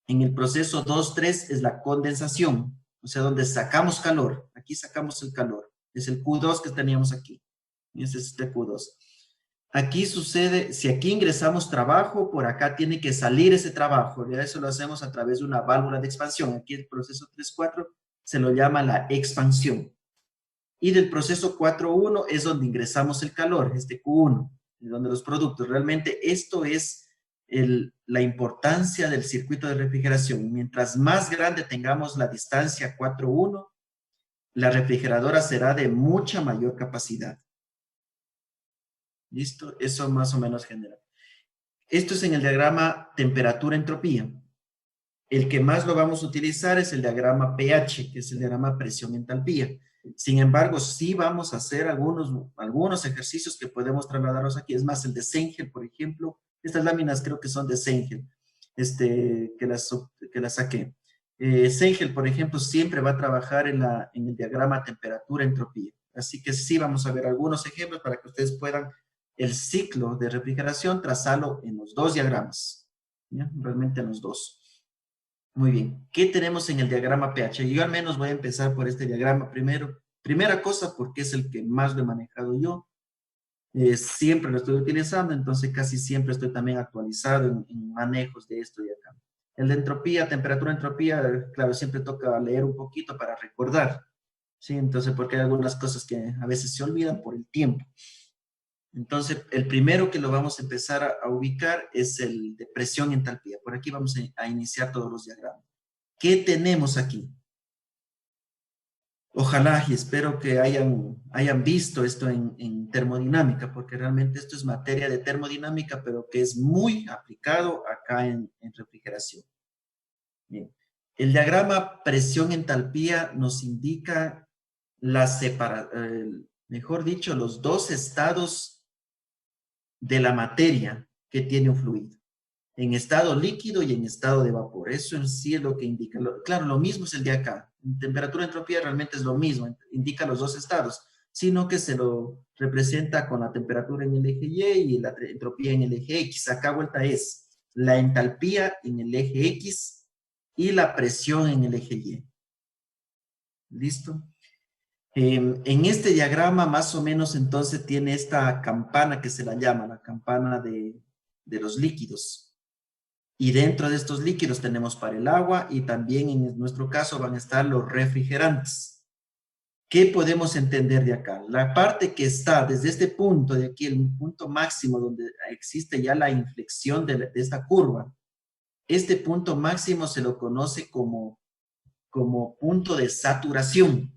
En el proceso 2-3 es la condensación. O sea, donde sacamos calor. Aquí sacamos el calor. Es el Q2 que teníamos aquí. Y ese es este Q2. Aquí sucede, si aquí ingresamos trabajo, por acá tiene que salir ese trabajo. Ya eso lo hacemos a través de una válvula de expansión. Aquí el proceso 3-4 se lo llama la expansión. Y del proceso 4-1 es donde ingresamos el calor, este Q1, donde los productos. Realmente esto es la importancia del circuito de refrigeración. Mientras más grande tengamos la distancia 4-1, la refrigeradora será de mucha mayor capacidad. ¿Listo? Eso más o menos genera. Esto es en el diagrama temperatura-entropía. El que más lo vamos a utilizar es el diagrama pH, que es el diagrama presión-entalpía. Sin embargo, sí vamos a hacer algunos ejercicios que podemos trasladarlos aquí. Es más, el de Sengel, por ejemplo. Estas láminas creo que son de Sengel, que las saqué. Sengel, por ejemplo, siempre va a trabajar en el diagrama temperatura-entropía. Así que sí vamos a ver algunos ejemplos para que ustedes puedan el ciclo de refrigeración trazarlo en los dos diagramas. ¿Ya? Realmente en los dos. Muy bien. ¿Qué tenemos en el diagrama pH? Yo al menos voy a empezar por este diagrama primero. Primera cosa, porque es el que más lo he manejado yo. siempre lo estoy utilizando, entonces casi siempre estoy también actualizado en manejos de esto de acá. El de entropía, temperatura, entropía, claro, siempre toca leer un poquito para recordar, ¿sí? Entonces, porque hay algunas cosas que a veces se olvidan por el tiempo. Entonces, el primero que lo vamos a empezar a ubicar es el de presión y entalpía. Por aquí vamos a iniciar todos los diagramas. ¿Qué tenemos aquí? Ojalá y espero que hayan visto esto en termodinámica, porque realmente esto es materia de termodinámica, pero que es muy aplicado acá en refrigeración. Bien. El diagrama presión-entalpía nos indica mejor dicho, los dos estados de la materia que tiene un fluido, en estado líquido y en estado de vapor. Eso en sí es lo que indica. Claro, lo mismo es el de acá. En temperatura, entropía realmente es lo mismo, indica los dos estados, sino que se lo representa con la temperatura en el eje Y y la entropía en el eje X. Acá vuelta es la entalpía en el eje X y la presión en el eje Y. ¿Listo? En este diagrama más o menos entonces tiene esta campana que se la llama la campana de los líquidos. Y dentro de estos líquidos tenemos para el agua y también en nuestro caso van a estar los refrigerantes. ¿Qué podemos entender de acá? La parte que está desde este punto de aquí, el punto máximo donde existe ya la inflexión de esta curva, este punto máximo se lo conoce como punto de saturación.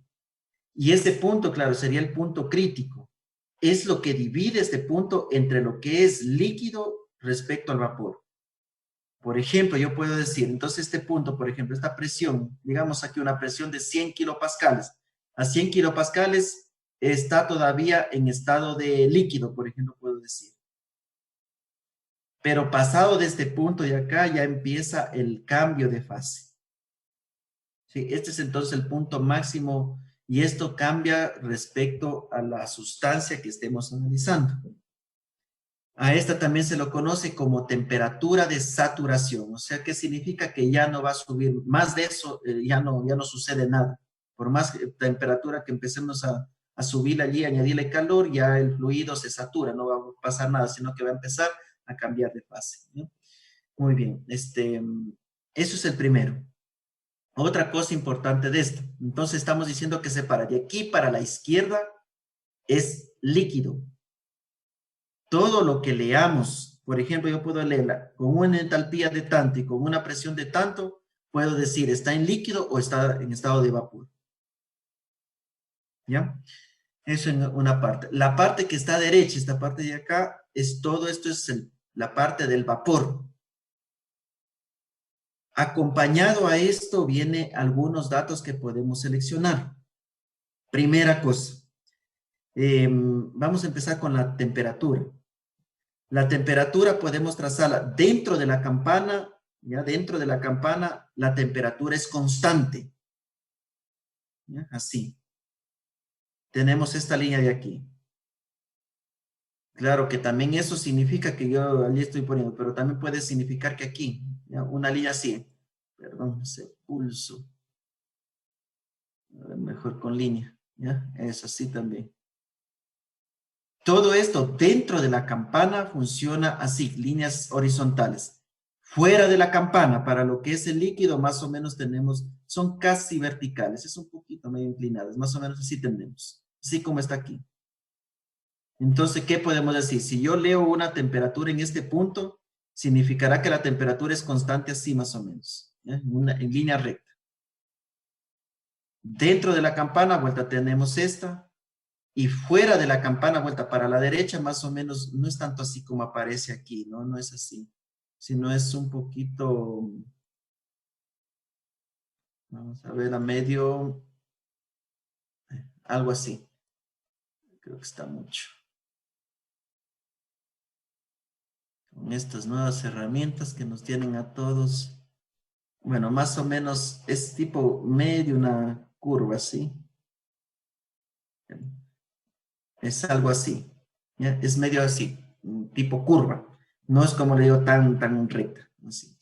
Y este punto, claro, sería el punto crítico. Es lo que divide este punto entre lo que es líquido respecto al vapor. Por ejemplo, yo puedo decir, entonces este punto, por ejemplo, esta presión, digamos aquí una presión de 100 kilopascales. A 100 kilopascales está todavía en estado de líquido, por ejemplo, puedo decir. Pero pasado de este punto de acá ya empieza el cambio de fase. ¿Sí? Este es entonces el punto máximo y esto cambia respecto a la sustancia que estemos analizando. A esta también se lo conoce como temperatura de saturación, o sea que significa que ya no va a subir, más de eso ya no sucede nada. Por más temperatura que empecemos a subir allí, añadirle calor, ya el fluido se satura, no va a pasar nada, sino que va a empezar a cambiar de fase, ¿no? Muy bien, eso es el primero. Otra cosa importante de esto, entonces estamos diciendo que separa de aquí para la izquierda es líquido. Todo lo que leamos, por ejemplo, yo puedo leerla con una entalpía de tanto y con una presión de tanto, puedo decir está en líquido o está en estado de vapor. ¿Ya? Eso en una parte. La parte que está a derecha, esta parte de acá, es todo esto es la parte del vapor. Acompañado a esto viene algunos datos que podemos seleccionar. Primera cosa, vamos a empezar con la temperatura. La temperatura podemos trazarla dentro de la campana, ya dentro de la campana la temperatura es constante. ¿Ya? Así. Tenemos esta línea de aquí. Claro que también eso significa que yo allí estoy poniendo, pero también puede significar que aquí, ¿ya? Una línea así. Perdón, ese pulso. A ver, mejor con línea, ¿ya? Es así también. Todo esto dentro de la campana funciona así, líneas horizontales. Fuera de la campana, para lo que es el líquido, más o menos tenemos, son casi verticales, es un poquito medio inclinadas, más o menos así tenemos, así como está aquí. Entonces, ¿qué podemos decir? Si yo leo una temperatura en este punto, significará que la temperatura es constante así más o menos, ¿ya? En línea recta. Dentro de la campana, vuelta tenemos esta, y fuera de la campana, vuelta para la derecha, más o menos, no es tanto así como aparece aquí, ¿no? No es así, sino es un poquito, vamos a ver, a medio, algo así. Creo que está mucho. Con estas nuevas herramientas que nos tienen a todos, bueno, más o menos es tipo medio una curva, ¿sí? Es algo así, ¿ya? Es medio así, tipo curva. No es como le digo tan recta, así.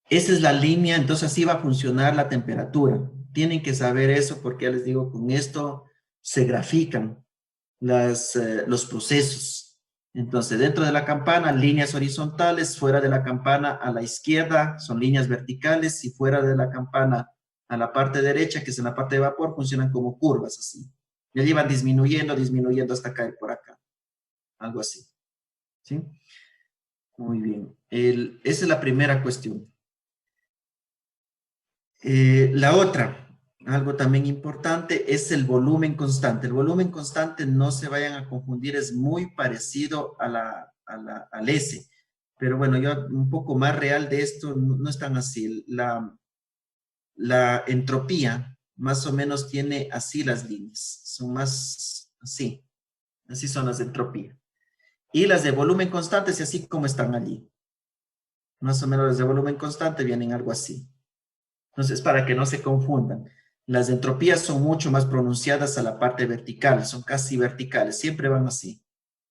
Esa es la línea, entonces así va a funcionar la temperatura. Tienen que saber eso porque ya les digo, con esto se grafican. los procesos. Entonces, dentro de la campana, líneas horizontales, fuera de la campana a la izquierda son líneas verticales y fuera de la campana a la parte derecha, que es en la parte de vapor, funcionan como curvas así. Y allí van disminuyendo, disminuyendo hasta caer por acá. Algo así. ¿Sí? Muy bien. Esa es la primera cuestión. La otra, algo también importante, es el volumen constante. El volumen constante, no se vayan a confundir, es muy parecido al S. Pero bueno, yo un poco más real de esto, no es tan así. La entropía más o menos tiene así las líneas. Son más así. Así son las de entropía. Y las de volumen constante es así como están allí. Más o menos las de volumen constante vienen algo así. Entonces, para que no se confundan, las entropías son mucho más pronunciadas a la parte vertical, son casi verticales, siempre van así.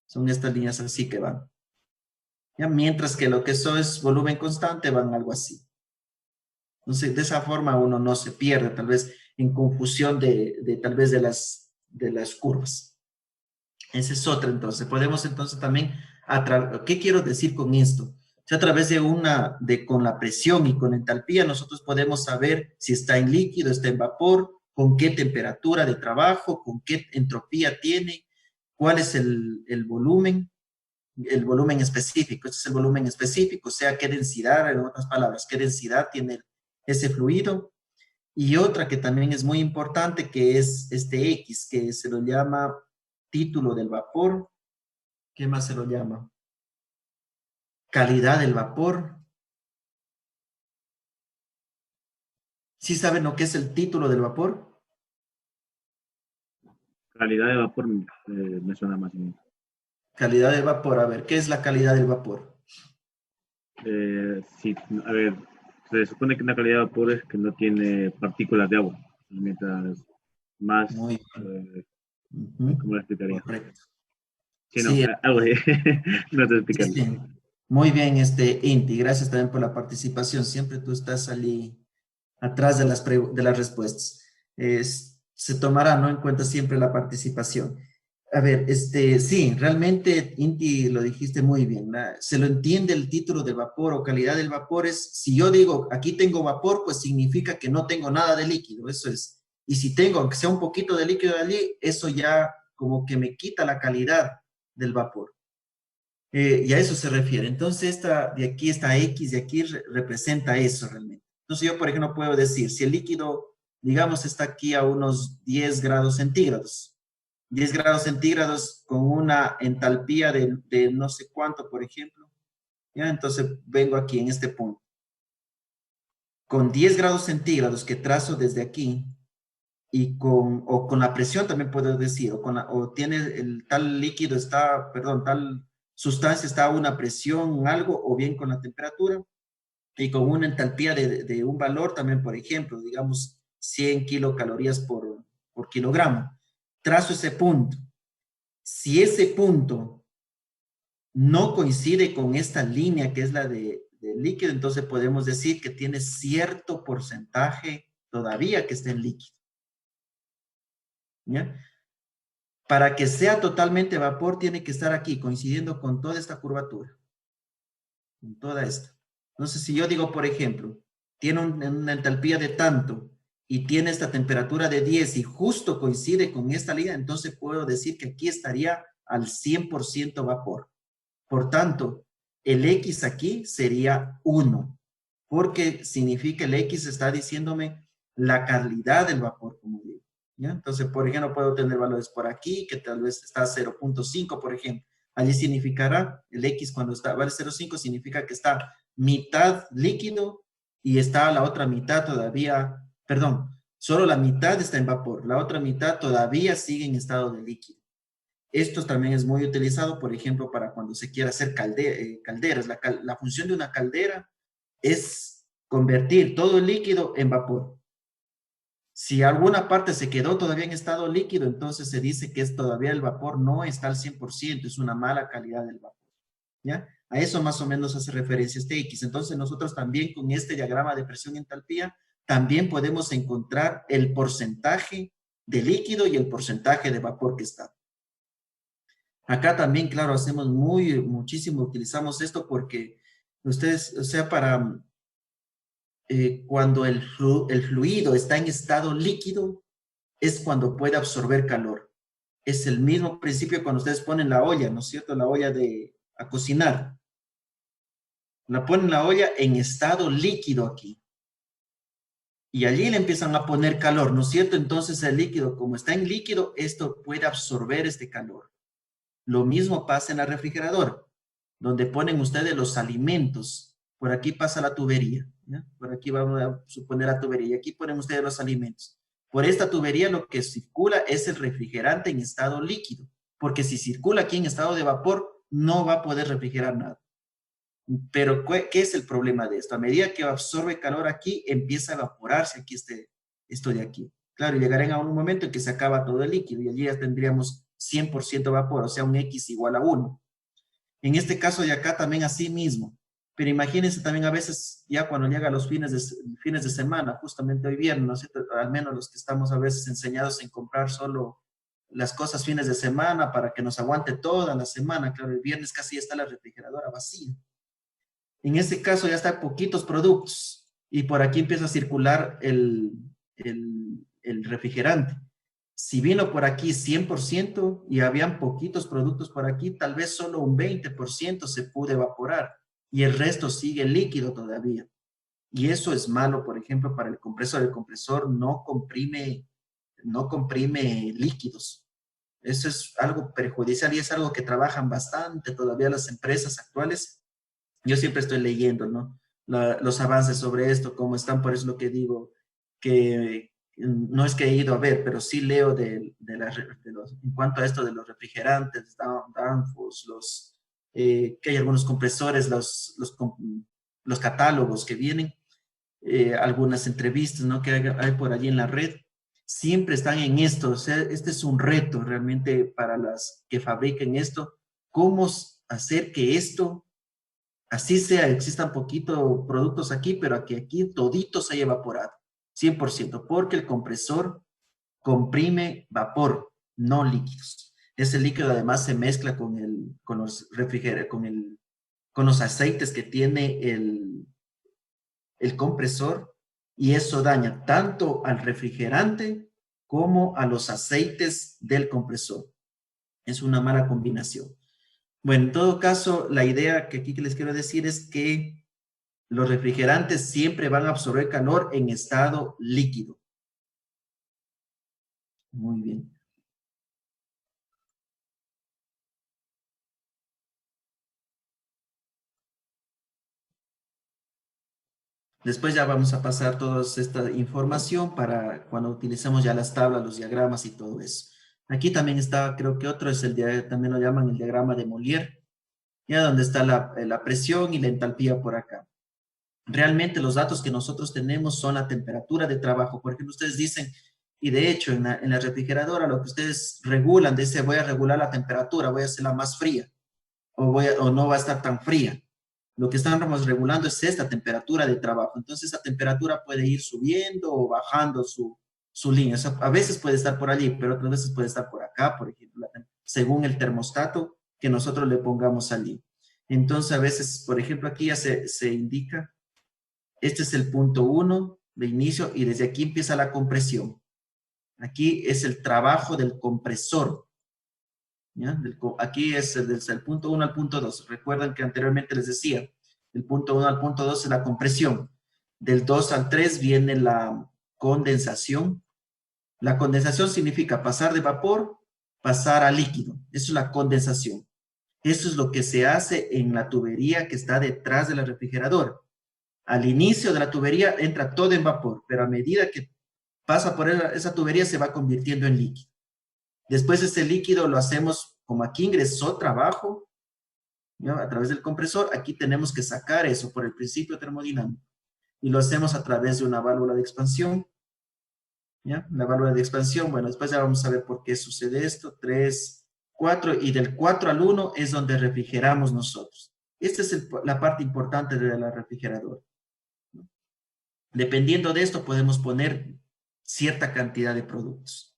Son estas líneas así que van. ¿Ya? Mientras que lo que eso es volumen constante van algo así. Entonces, de esa forma uno no se pierde, tal vez en confusión tal vez de las curvas. Esa es otra, entonces. Podemos entonces también, ¿qué quiero decir con esto? A través con la presión y con entalpía, nosotros podemos saber si está en líquido, está en vapor, con qué temperatura de trabajo, con qué entropía tiene, cuál es el volumen específico. Este es el volumen específico, o sea, qué densidad, en otras palabras, qué densidad tiene ese fluido. Y otra que también es muy importante, que es este X, que se lo llama título del vapor. ¿Qué más se lo llama? Calidad del vapor. ¿Sí saben lo que es el título del vapor? Calidad de vapor me suena más o menos. Calidad del vapor. A ver, ¿qué es la calidad del vapor? Sí, a ver, se supone que una calidad de vapor es que no tiene partículas de agua. Mientras más, Muy bien. Ujú. ¿cómo lo explicaría? Correcto. Sí, no, Sí, algo así. No sé sí, explicarlo. sí. Muy bien, Inti. Gracias también por la participación. Siempre tú estás allí atrás de las respuestas. Se tomará, ¿no?, en cuenta siempre la participación. A ver, sí, realmente, Inti, lo dijiste muy bien. Se lo entiende el título de vapor o calidad del vapor es, si yo digo, aquí tengo vapor, pues significa que no tengo nada de líquido, eso es. Y si tengo, aunque sea un poquito de líquido allí, eso ya como que me quita la calidad del vapor. Y a eso se refiere. Entonces, de aquí esta X de aquí representa eso realmente. Entonces, yo, por ejemplo, puedo decir, si el líquido, digamos, está aquí a unos 10 grados centígrados, 10 grados centígrados con una entalpía de no sé cuánto, por ejemplo, ¿ya? Entonces, vengo aquí en este punto. Con 10 grados centígrados que trazo desde aquí, o con la presión también puedo decir, o tiene el tal líquido está, perdón, tal sustancia está a una presión, algo, o bien con la temperatura, y con una entalpía de un valor también, por ejemplo, digamos 100 kilocalorías por kilogramo. Trazo ese punto. Si ese punto no coincide con esta línea que es la de líquido, entonces podemos decir que tiene cierto porcentaje todavía que está en líquido. ¿Ya? Para que sea totalmente vapor, tiene que estar aquí, coincidiendo con toda esta curvatura. Con toda esta. Entonces, si yo digo, por ejemplo, tiene una entalpía de tanto y tiene esta temperatura de 10 y justo coincide con esta línea, entonces puedo decir que aquí estaría al 100% vapor. Por tanto, el X aquí sería 1, porque significa el X está diciéndome la calidad del vapor, como digo. ¿Ya? Entonces, por ejemplo, puedo tener valores por aquí, que tal vez está 0.5, por ejemplo. Allí significará, el X cuando vale 0.5 significa que está mitad líquido y está la otra mitad todavía, perdón, solo la mitad está en vapor, la otra mitad todavía sigue en estado de líquido. Esto también es muy utilizado, por ejemplo, para cuando se quiere hacer calderas. La función de una caldera es convertir todo el líquido en vapor. Si alguna parte se quedó todavía en estado líquido, entonces se dice que todavía el vapor no está al 100%, es una mala calidad del vapor. ¿Ya? A eso más o menos hace referencia este X. Entonces nosotros también con este diagrama de presión y entalpía, también podemos encontrar el porcentaje de líquido y el porcentaje de vapor que está. Acá también, claro, hacemos muchísimo, utilizamos esto porque ustedes, o sea, para cuando el fluido está en estado líquido, es cuando puede absorber calor. Es el mismo principio cuando ustedes ponen la olla, ¿no es cierto? La olla a cocinar. La ponen la olla en estado líquido aquí. Y allí le empiezan a poner calor, ¿no es cierto? Entonces el líquido, como está en líquido, esto puede absorber este calor. Lo mismo pasa en la refrigeradora, donde ponen ustedes los alimentos. Por aquí pasa la tubería, ¿ya? Por aquí vamos a suponer la tubería. Y aquí ponen ustedes los alimentos. Por esta tubería lo que circula es el refrigerante en estado líquido, porque si circula aquí en estado de vapor, no va a poder refrigerar nada. Pero, ¿qué es el problema de esto? A medida que absorbe calor aquí, empieza a evaporarse aquí esto de aquí. Claro, llegarán a un momento en que se acaba todo el líquido y allí ya tendríamos 100% vapor, o sea, un X igual a 1. En este caso de acá también así mismo. Pero imagínense también a veces, ya cuando llega los fines de semana, justamente hoy viernes, ¿no es cierto? Al menos los que estamos a veces enseñados en comprar solo las cosas fines de semana para que nos aguante toda la semana. Claro, el viernes casi está la refrigeradora vacía. En este caso ya está poquitos productos y por aquí empieza a circular el refrigerante. Si vino por aquí 100% y habían poquitos productos por aquí, tal vez solo un 20% se pudo evaporar y el resto sigue líquido todavía. Y eso es malo, por ejemplo, para el compresor. El compresor no comprime líquidos. Eso es algo perjudicial y es algo que trabajan bastante todavía las empresas actuales. Yo siempre estoy leyendo, ¿no? Los avances sobre esto, cómo están, por eso lo que digo, que no es que he ido a ver, pero sí leo en cuanto a esto de los refrigerantes, Danfoss, que hay algunos compresores, los catálogos que vienen, algunas entrevistas, ¿no? Que hay por allí en la red, siempre están en esto. O sea, este es un reto realmente para las que fabriquen esto, cómo hacer que esto así sea, existan poquitos productos aquí, pero aquí todito se haya evaporado, 100%, porque el compresor comprime vapor, no líquidos. Ese líquido además se mezcla con los refrigerantes, con los aceites que tiene el compresor y eso daña tanto al refrigerante como a los aceites del compresor. Es una mala combinación. Bueno, en todo caso, la idea que aquí les quiero decir es que los refrigerantes siempre van a absorber calor en estado líquido. Muy bien. Después ya vamos a pasar toda esta información para cuando utilicemos ya las tablas, los diagramas y todo eso. Aquí también está, creo que otro es también lo llaman el diagrama de Molière, ya donde está la presión y la entalpía por acá. Realmente los datos que nosotros tenemos son la temperatura de trabajo. Por ejemplo, ustedes dicen, y de hecho en la refrigeradora lo que ustedes regulan, dice voy a regular la temperatura, voy a hacerla más fría o no va a estar tan fría. Lo que estamos regulando es esta temperatura de trabajo. Entonces, esa temperatura puede ir subiendo o bajando su línea. O sea, a veces puede estar por allí, pero otras veces puede estar por acá, por ejemplo, según el termostato que nosotros le pongamos allí. Entonces, a veces, por ejemplo, aquí ya se indica, este es el punto 1 de inicio y desde aquí empieza la compresión. Aquí es el trabajo del compresor. ¿Ya? Aquí es desde el punto 1 al punto 2. Recuerdan que anteriormente les decía, el punto 1 al punto 2 es la compresión. Del 2 al 3 viene la condensación. La condensación significa pasar de vapor, pasar a líquido. Eso es la condensación. Eso es lo que se hace en la tubería que está detrás de la refrigeradora. Al inicio de la tubería entra todo en vapor, pero a medida que pasa por esa tubería se va convirtiendo en líquido. Después ese líquido lo hacemos, como aquí ingresó trabajo, ¿ya? A través del compresor, aquí tenemos que sacar eso por el principio termodinámico. Y lo hacemos a través de una válvula de expansión, ¿ya? La válvula de expansión, bueno, después ya vamos a ver por qué sucede esto. 3, 4, y del 4 al 1 es donde refrigeramos nosotros. Esta es la parte importante de la refrigeradora. Dependiendo de esto, podemos poner cierta cantidad de productos.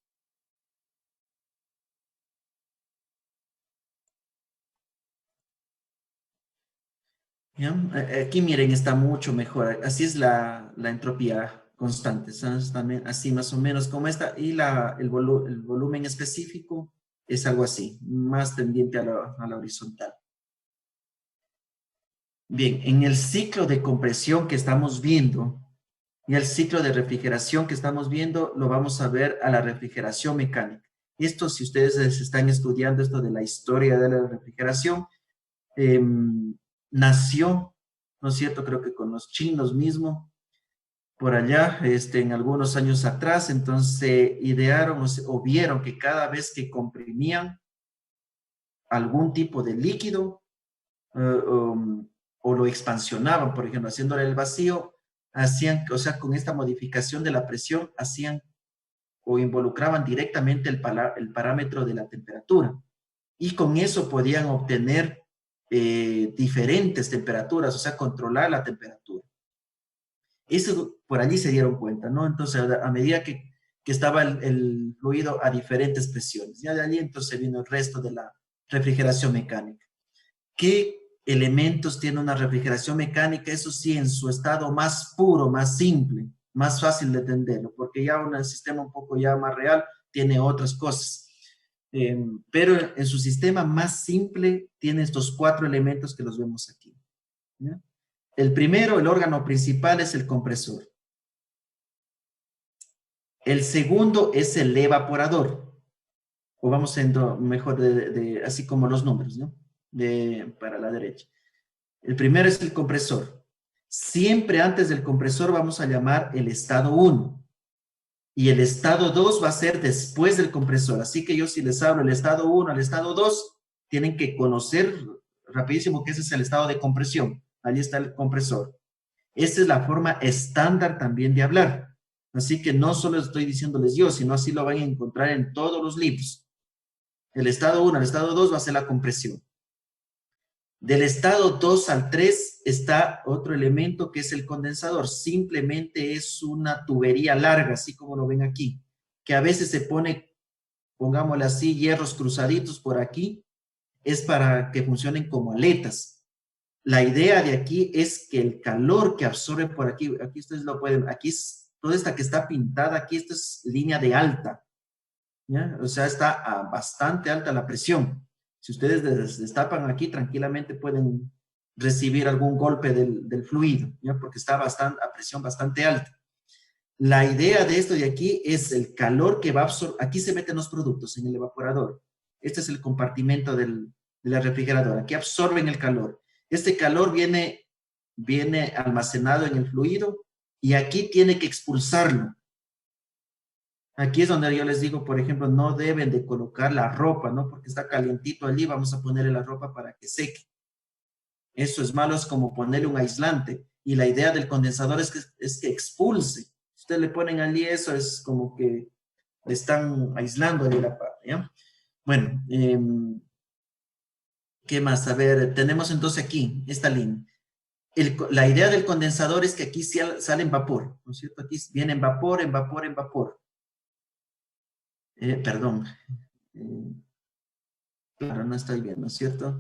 ¿Ya? Aquí miren, está mucho mejor. Así es la entropía constante, ¿sabes? También así más o menos como esta. Y el volumen específico es algo así, más tendiente a la horizontal. Bien, en el ciclo de compresión que estamos viendo y el ciclo de refrigeración que estamos viendo, lo vamos a ver a la refrigeración mecánica. Esto, si ustedes están estudiando esto de la historia de la refrigeración, eh, nació, ¿no es cierto? Creo que con los chinos mismo, por allá, en algunos años atrás, entonces idearon o vieron que cada vez que comprimían algún tipo de líquido, eh, o lo expansionaban, por ejemplo, haciéndole el vacío, hacían, o sea, con esta modificación de la presión, hacían o involucraban directamente el parámetro de la temperatura. Y con eso podían obtener diferentes temperaturas, o sea, controlar la temperatura. Eso por allí se dieron cuenta, ¿no? Entonces, a medida que estaba el fluido a diferentes presiones, ya de allí entonces vino el resto de la refrigeración mecánica. ¿Qué elementos tiene una refrigeración mecánica? Eso sí, en su estado más puro, más simple, más fácil de entenderlo, porque ya un sistema un poco ya más real tiene otras cosas. Pero en su sistema más simple tiene estos 4 elementos que los vemos aquí. ¿Ya? El primero, el órgano principal, es el compresor. El segundo es el evaporador, o vamos siendo mejor así como los números, ¿no? Para la derecha. El primero es el compresor. Siempre antes del compresor vamos a llamar el estado 1. Y el estado 2 va a ser después del compresor. Así que yo si les hablo el estado 1 al estado 2, tienen que conocer rapidísimo que ese es el estado de compresión. Allí está el compresor. Esa es la forma estándar también de hablar. Así que no solo estoy diciéndoles yo, sino así lo van a encontrar en todos los libros. El estado 1 al estado 2 va a ser la compresión. Del estado 2 al 3 está otro elemento que es el condensador. Simplemente es una tubería larga, así como lo ven aquí, que a veces se pone, pongámosle así, hierros cruzaditos por aquí, es para que funcionen como aletas. La idea de aquí es que el calor que absorbe por aquí, aquí ustedes lo pueden, aquí es toda esta que está pintada, aquí esta es línea de alta, ¿ya? O sea, está bastante alta la presión. Si ustedes destapan aquí, tranquilamente pueden recibir algún golpe del fluido, ¿ya? Porque está a presión bastante alta. La idea de esto de aquí es el calor que va a absorber. Aquí se meten los productos en el evaporador. Este es el compartimento de la refrigeradora. Aquí absorben el calor. Este calor viene almacenado en el fluido y aquí tiene que expulsarlo. Aquí es donde yo les digo, por ejemplo, no deben de colocar la ropa, ¿no? Porque está calientito allí, vamos a ponerle la ropa para que seque. Eso es malo, es como ponerle un aislante. Y la idea del condensador es que expulse. Si ustedes le ponen allí eso, es como que le están aislando de la parte, ¿ya? Bueno, ¿qué más? A ver, tenemos entonces aquí esta línea. La idea del condensador es que aquí sale en vapor, ¿no es cierto? Aquí viene en vapor, en vapor, en vapor. Perdón. Eh, claro, no estoy bien, ¿no es cierto?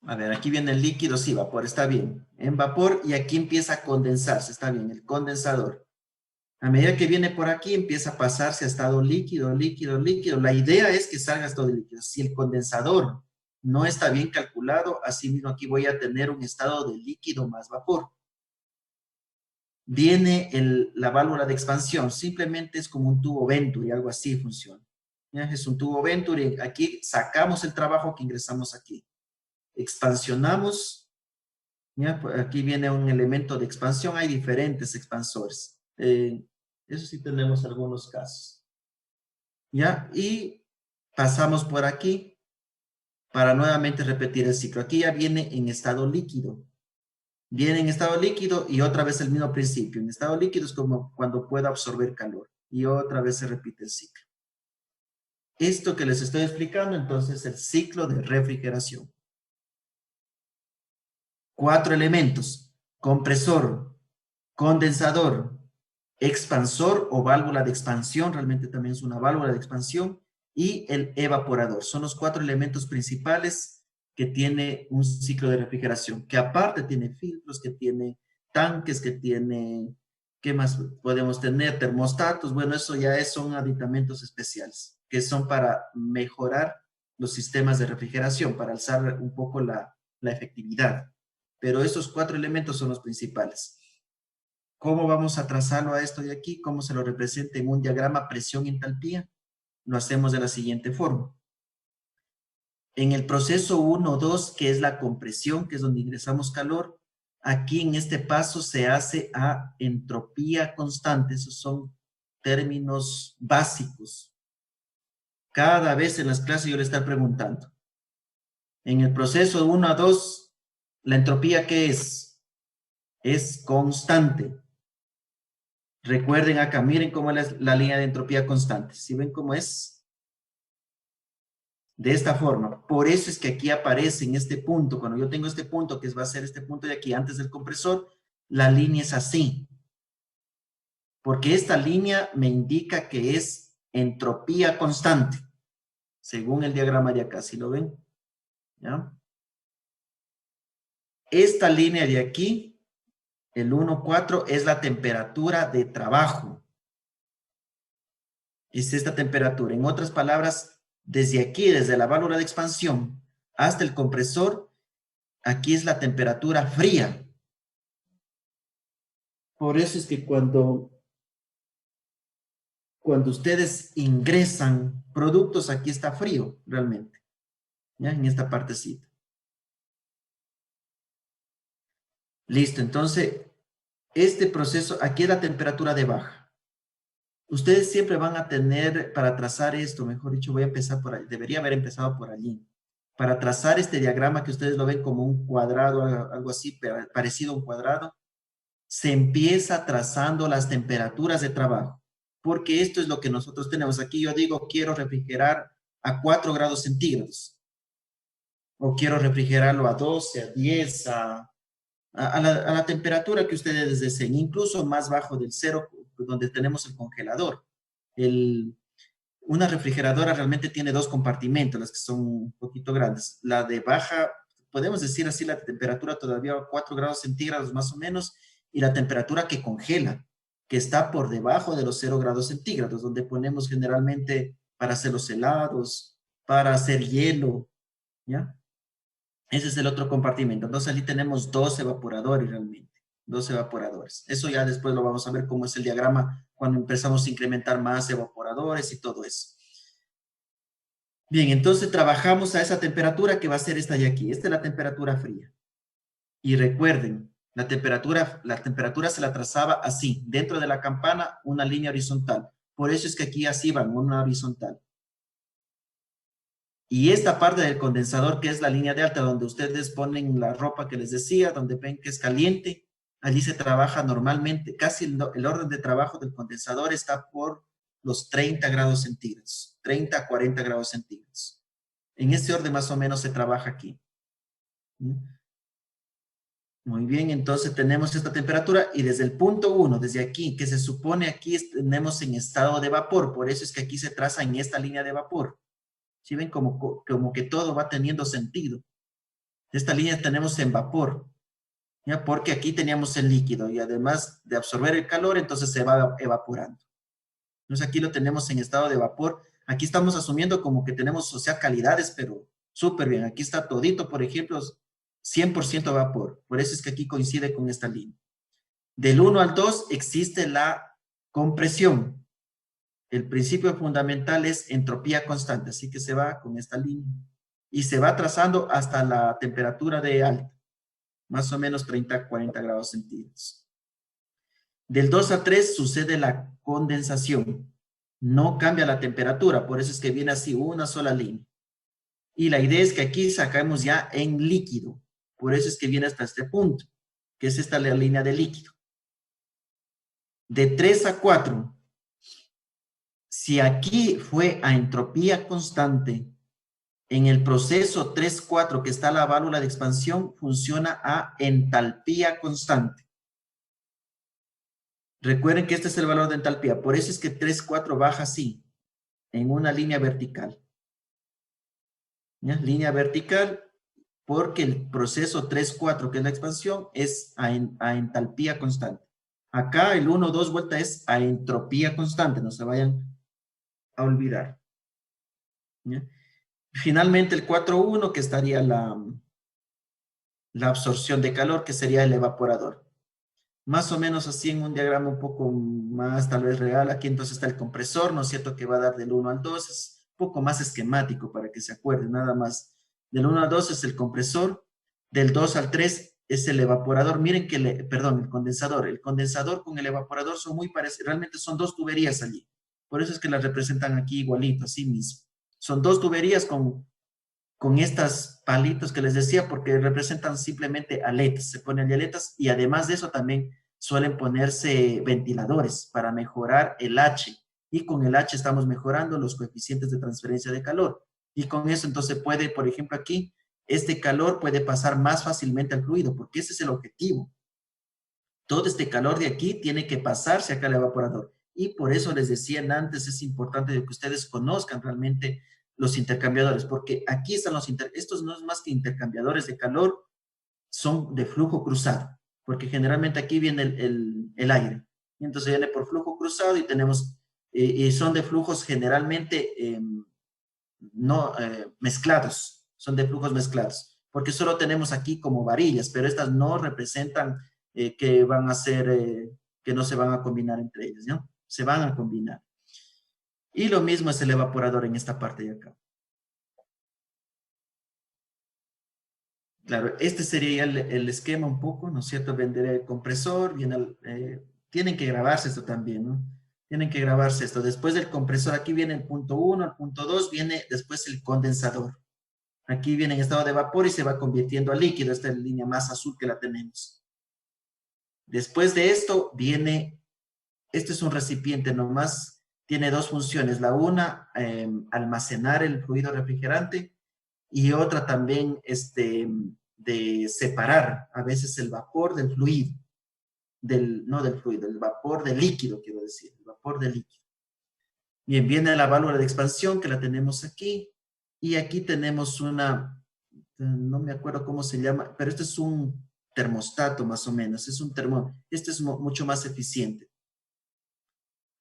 A ver, aquí viene el líquido, sí, vapor, está bien. En vapor y aquí empieza a condensarse, está bien, el condensador. A medida que viene por aquí empieza a pasarse a estado líquido, líquido, líquido. La idea es que salga estado líquido. Si el condensador no está bien calculado, así mismo aquí voy a tener un estado de líquido más vapor. Viene la válvula de expansión, simplemente es como un tubo Venturi, algo así funciona. ¿Ya? Es un tubo Venturi, aquí sacamos el trabajo que ingresamos aquí. Expansionamos, ¿ya? Aquí viene un elemento de expansión, hay diferentes expansores. Eso sí tenemos algunos casos. ¿Ya? Y pasamos por aquí para nuevamente repetir el ciclo. Aquí ya viene en estado líquido. Viene en estado líquido y otra vez el mismo principio. En estado líquido es como cuando pueda absorber calor. Y otra vez se repite el ciclo. Esto que les estoy explicando, entonces, es el ciclo de refrigeración. 4 elementos: compresor, condensador, expansor o válvula de expansión, realmente también es una válvula de expansión, y el evaporador. Son los 4 elementos principales que tiene un ciclo de refrigeración, que aparte tiene filtros, que tiene tanques, que tiene, ¿qué más podemos tener? Termostatos, bueno, eso ya son aditamentos especiales, que son para mejorar los sistemas de refrigeración, para alzar un poco la efectividad. Pero esos 4 elementos son los principales. ¿Cómo vamos a trazarlo a esto de aquí? ¿Cómo se lo representa en un diagrama presión-entalpía? Lo hacemos de la siguiente forma. En el proceso 1 o 2, que es la compresión, que es donde ingresamos calor, aquí en este paso se hace a entropía constante. Esos son términos básicos. Cada vez en las clases yo le estoy preguntando. En el proceso 1 a 2, ¿la entropía qué es? Es constante. Recuerden acá, miren cómo es la línea de entropía constante. ¿Sí ven cómo es? De esta forma. Por eso es que aquí aparece en este punto, cuando yo tengo este punto, que va a ser este punto de aquí antes del compresor, la línea es así. Porque esta línea me indica que es entropía constante, según el diagrama de acá, ¿sí lo ven? ¿Ya? Esta línea de aquí, el 1,4, es la temperatura de trabajo. Es esta temperatura. En otras palabras, desde aquí, desde la válvula de expansión hasta el compresor, aquí es la temperatura fría. Por eso es que cuando ustedes ingresan productos, aquí está frío, realmente. ¿Ya? En esta partecita. Listo, entonces, este proceso, aquí es la temperatura de baja. Ustedes siempre van a tener, para trazar esto, mejor dicho, voy a empezar por ahí, debería haber empezado por allí. Para trazar este diagrama que ustedes lo ven como un cuadrado, algo así, parecido a un cuadrado, se empieza trazando las temperaturas de trabajo, porque esto es lo que nosotros tenemos. Aquí yo digo, quiero refrigerar a 4 grados centígrados, o quiero refrigerarlo a 12, a 10, a la temperatura que ustedes deseen, incluso más bajo del cero, donde tenemos el congelador. Una refrigeradora realmente tiene 2 compartimentos, las que son un poquito grandes. La de baja, podemos decir así, la temperatura todavía a 4 grados centígrados más o menos, y la temperatura que congela, que está por debajo de los 0 grados centígrados, donde ponemos generalmente para hacer los helados, para hacer hielo, ¿ya? Ese es el otro compartimento. Entonces, allí tenemos 2 evaporadores realmente. 2 evaporadores. Eso ya después lo vamos a ver cómo es el diagrama cuando empezamos a incrementar más evaporadores y todo eso. Bien, entonces trabajamos a esa temperatura que va a ser esta de aquí. Esta es la temperatura fría. Y recuerden, la temperatura se la trazaba así. Dentro de la campana, una línea horizontal. Por eso es que aquí así van, una horizontal. Y esta parte del condensador, que es la línea de alta, donde ustedes ponen la ropa que les decía, donde ven que es caliente, allí se trabaja normalmente, casi el orden de trabajo del condensador está por los 30 grados centígrados, 30 a 40 grados centígrados. En ese orden más o menos se trabaja aquí. Muy bien, entonces tenemos esta temperatura y desde el punto 1, desde aquí, que se supone aquí tenemos en estado de vapor, por eso es que aquí se traza en esta línea de vapor. ¿Sí ven? Como que todo va teniendo sentido. Esta línea tenemos en vapor, ¿ya? Porque aquí teníamos el líquido y además de absorber el calor, entonces se va evaporando. Entonces aquí lo tenemos en estado de vapor. Aquí estamos asumiendo como que tenemos, o sea, calidades, pero súper bien. Aquí está todito, por ejemplo, 100% vapor. Por eso es que aquí coincide con esta línea. Del 1 al 2 existe la compresión. El principio fundamental es entropía constante, así que se va con esta línea y se va trazando hasta la temperatura de alta, más o menos 30 a 40 grados centígrados. Del 2 a 3 sucede la condensación. No cambia la temperatura, por eso es que viene así una sola línea. Y la idea es que aquí sacamos ya en líquido, por eso es que viene hasta este punto, que es esta la línea de líquido. De 3 a 4, si aquí fue a entropía constante, en el proceso 3-4 que está la válvula de expansión, funciona a entalpía constante. Recuerden que este es el valor de entalpía, por eso es que 3-4 baja así, en una línea vertical. ¿Ya? Línea vertical, porque el proceso 3-4, que es la expansión, es a entalpía constante. Acá el 1-2 vuelta es a entropía constante, no se vayan a olvidar. ¿Ya? Finalmente el 4-1, que estaría la absorción de calor, que sería el evaporador. Más o menos así en un diagrama un poco más tal vez real. Aquí entonces está el compresor, ¿no es cierto? Que va a dar del 1 al 2, es un poco más esquemático para que se acuerden, nada más. Del 1 al 2 es el compresor, del 2 al 3 es el evaporador. Miren que, perdón, el condensador con el evaporador son muy parecidos, realmente son dos tuberías allí. Por eso es que las representan aquí igualito, así mismo. Son dos tuberías con estas palitos que les decía, porque representan simplemente aletas, se ponen aletas y además de eso también suelen ponerse ventiladores para mejorar el H, y con el H estamos mejorando los coeficientes de transferencia de calor, y con eso entonces puede, por ejemplo aquí, este calor puede pasar más fácilmente al fluido, porque ese es el objetivo. Todo este calor de aquí tiene que pasarse acá al evaporador, y por eso les decía antes, es importante que ustedes conozcan realmente los intercambiadores, porque aquí están estos no es más que intercambiadores de calor, son de flujo cruzado, porque generalmente aquí viene el aire, y entonces viene por flujo cruzado y tenemos, y son de flujos generalmente no mezclados, son de flujos mezclados, porque solo tenemos aquí como varillas, pero estas no representan que van a ser, que no se van a combinar entre ellas, ¿no? Se van a combinar. Y lo mismo es el evaporador en esta parte de acá. Claro, este sería el esquema un poco, ¿no es cierto? Vender el compresor, tienen que grabarse esto también, ¿no? Tienen que grabarse esto. Después del compresor, aquí viene el punto 1, el punto 2, viene después el condensador. Aquí viene en estado de vapor y se va convirtiendo a líquido. Esta es la línea más azul que la tenemos. Después de esto viene, este es un recipiente nomás, tiene dos funciones. La una, almacenar el fluido refrigerante, y otra también de separar a veces el vapor del fluido, no del fluido, el vapor del líquido, quiero decir, el vapor del líquido. Bien, viene la válvula de expansión que la tenemos aquí, y aquí tenemos una, no me acuerdo cómo se llama, pero este es un termostato más o menos, es un este es mucho más eficiente.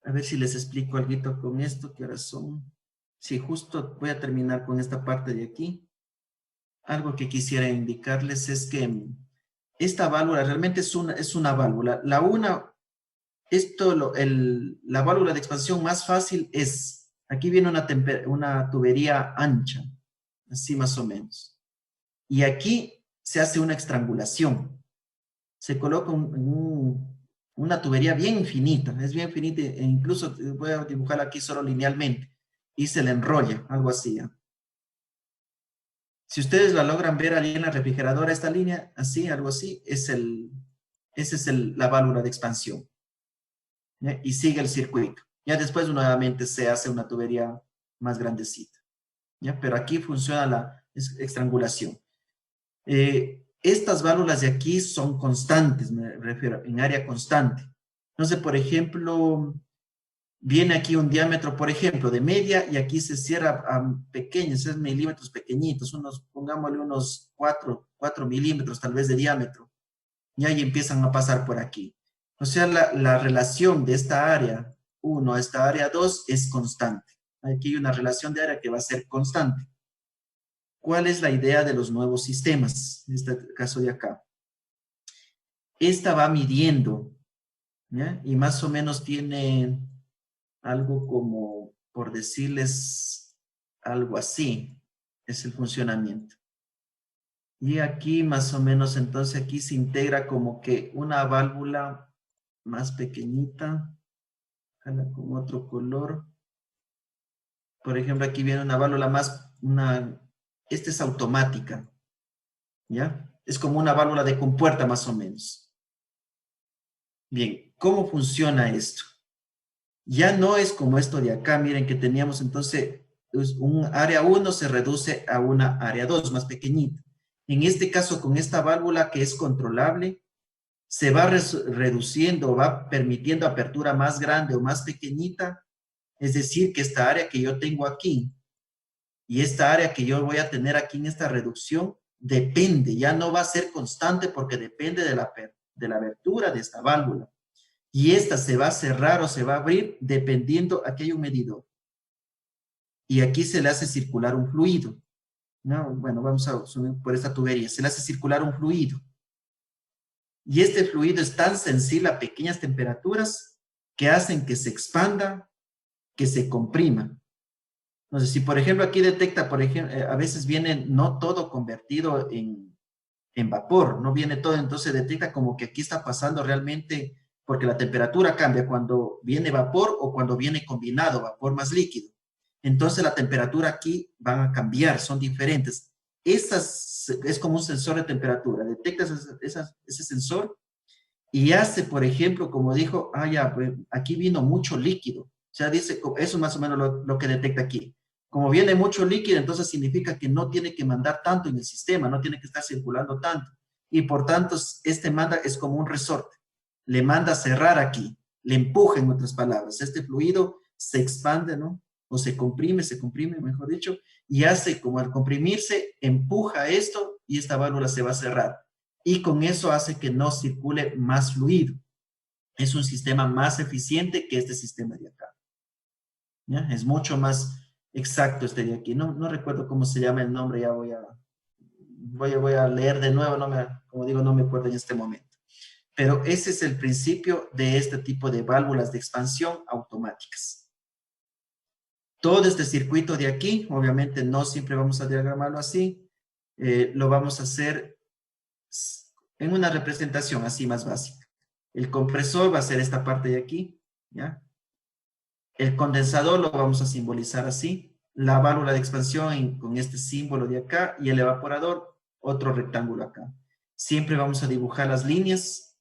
A ver si les explico algo con esto, que ahora son, sí, justo voy a terminar con esta parte de aquí. Algo que quisiera indicarles es que esta válvula realmente es una válvula. La válvula de expansión más fácil es, aquí viene una tubería ancha, así más o menos. Y aquí se hace una estrangulación. Se coloca una tubería bien finita, es bien finita, e incluso voy a dibujar aquí solo linealmente, y se le enrolla, algo así. ¿Eh? Si ustedes la logran ver ahí en la refrigeradora, esta línea, así, algo así, esa es la válvula de expansión. ¿Ya? Y sigue el circuito. Ya después nuevamente se hace una tubería más grandecita. ¿Ya? Pero aquí funciona la estrangulación. Estas válvulas de aquí son constantes, me refiero, en área constante. Entonces, por ejemplo, viene aquí un diámetro, por ejemplo, de media, y aquí se cierra a pequeños, es milímetros pequeñitos, pongámosle unos 4 milímetros tal vez de diámetro, y ahí empiezan a pasar por aquí. O sea, la relación de esta área 1 a esta área 2 es constante. Aquí hay una relación de área que va a ser constante. ¿Cuál es la idea de los nuevos sistemas? En este caso de acá. Esta va midiendo, ¿ya? Y más o menos tiene algo como, por decirles algo así, es el funcionamiento. Y aquí más o menos, entonces aquí se integra como que una válvula más pequeñita, con otro color. Por ejemplo, aquí viene una válvula esta es automática, ¿ya? Es como una válvula de compuerta más o menos. Bien, ¿cómo funciona esto? Ya no es como esto de acá, miren que teníamos entonces un área 1 se reduce a una área 2 más pequeñita. En este caso, con esta válvula que es controlable, se va reduciendo, va permitiendo apertura más grande o más pequeñita. Es decir, que esta área que yo tengo aquí y esta área que yo voy a tener aquí en esta reducción depende, ya no va a ser constante porque depende de la abertura de esta válvula. Y esta se va a cerrar o se va a abrir dependiendo, aquí hay un medidor. Y aquí se le hace circular un fluido. ¿No? Bueno, vamos a subir por esta tubería. Se le hace circular un fluido. Y este fluido es tan sensible a pequeñas temperaturas que hacen que se expanda, que se comprima. Entonces, si por ejemplo aquí detecta, por ejemplo, a veces viene no todo convertido en vapor, no viene todo, entonces detecta como que aquí está pasando realmente, porque la temperatura cambia cuando viene vapor o cuando viene combinado, vapor más líquido. Entonces la temperatura aquí van a cambiar, son diferentes. Estas es como un sensor de temperatura, detectas ese sensor y hace, por ejemplo, como dijo, ya, pues, aquí vino mucho líquido. O sea, dice, eso es más o menos lo que detecta aquí. Como viene mucho líquido, entonces significa que no tiene que mandar tanto en el sistema, no tiene que estar circulando tanto. Y por tanto, este manda es como un resorte. Le manda a cerrar aquí, le empuja, en otras palabras. Este fluido se expande, ¿no? O se comprime, mejor dicho, y hace como al comprimirse, empuja esto y esta válvula se va a cerrar y con eso hace que no circule más fluido. Es un sistema más eficiente que este sistema de acá. ¿Ya? Es mucho más exacto este de aquí. No recuerdo cómo se llama el nombre, ya voy a leer de nuevo, como digo, no me acuerdo en este momento. Pero ese es el principio de este tipo de válvulas de expansión automáticas. Todo este circuito de aquí, obviamente no siempre vamos a diagramarlo así, lo vamos a hacer en una representación así más básica. El compresor va a ser esta parte de aquí, ¿ya? El condensador lo vamos a simbolizar así. La válvula de expansión con este símbolo de acá y el evaporador, otro rectángulo acá. Siempre vamos a dibujar las líneas,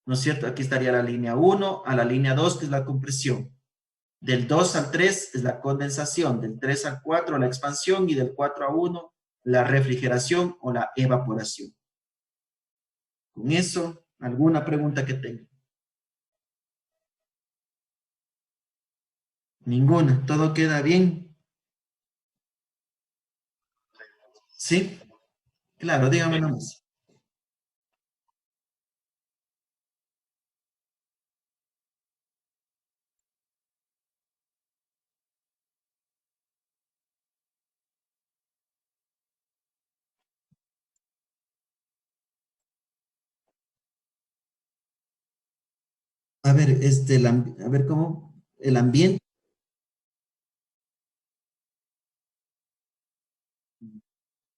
¿no es cierto? Aquí estaría la línea 1 a la línea 2, que es la compresión. Del 2 al 3 es la condensación, del 3 al 4 la expansión y del 4 a 1 la refrigeración o la evaporación. Con eso, ¿alguna pregunta que tenga? Ninguna, todo queda bien. ¿Sí? Claro, dígame nomás. A ver, a ver cómo, el ambiente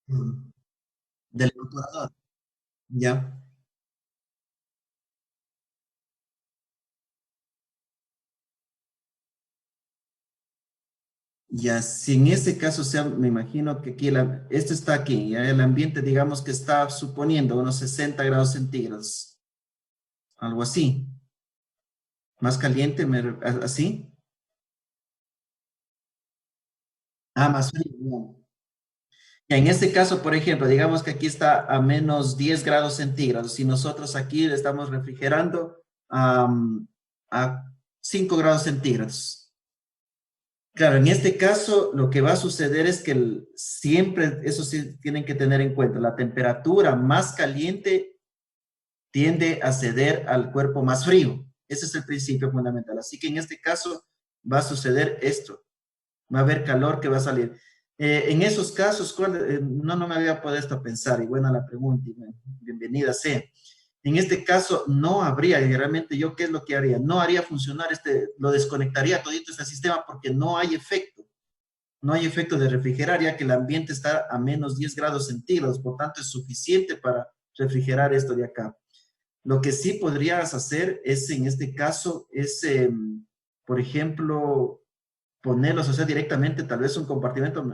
mm, del evaporador, ¿ya? Ya, si en ese caso, o sea, me imagino que aquí, esto está aquí, ya el ambiente, digamos que está suponiendo unos 60 grados centígrados, algo así, más caliente, así. Más frío, no. En este caso, por ejemplo, digamos que aquí está a menos 10 grados centígrados. Si nosotros aquí le estamos refrigerando a 5 grados centígrados. Claro, en este caso lo que va a suceder es que siempre, eso sí tienen que tener en cuenta, la temperatura más caliente tiende a ceder al cuerpo más frío. Ese es el principio fundamental. Así que en este caso va a suceder esto. Va a haber calor que va a salir. En esos casos, no me había puesto a pensar, y buena la pregunta, y bienvenida sea. En este caso, no habría, y realmente yo, ¿qué es lo que haría? No haría funcionar lo desconectaría todito este sistema porque no hay efecto. No hay efecto de refrigerar, ya que el ambiente está a menos 10 grados centígrados, por tanto es suficiente para refrigerar esto de acá. Lo que sí podrías hacer es, en este caso, por ejemplo, ponerlos, o sea, directamente, tal vez un compartimento.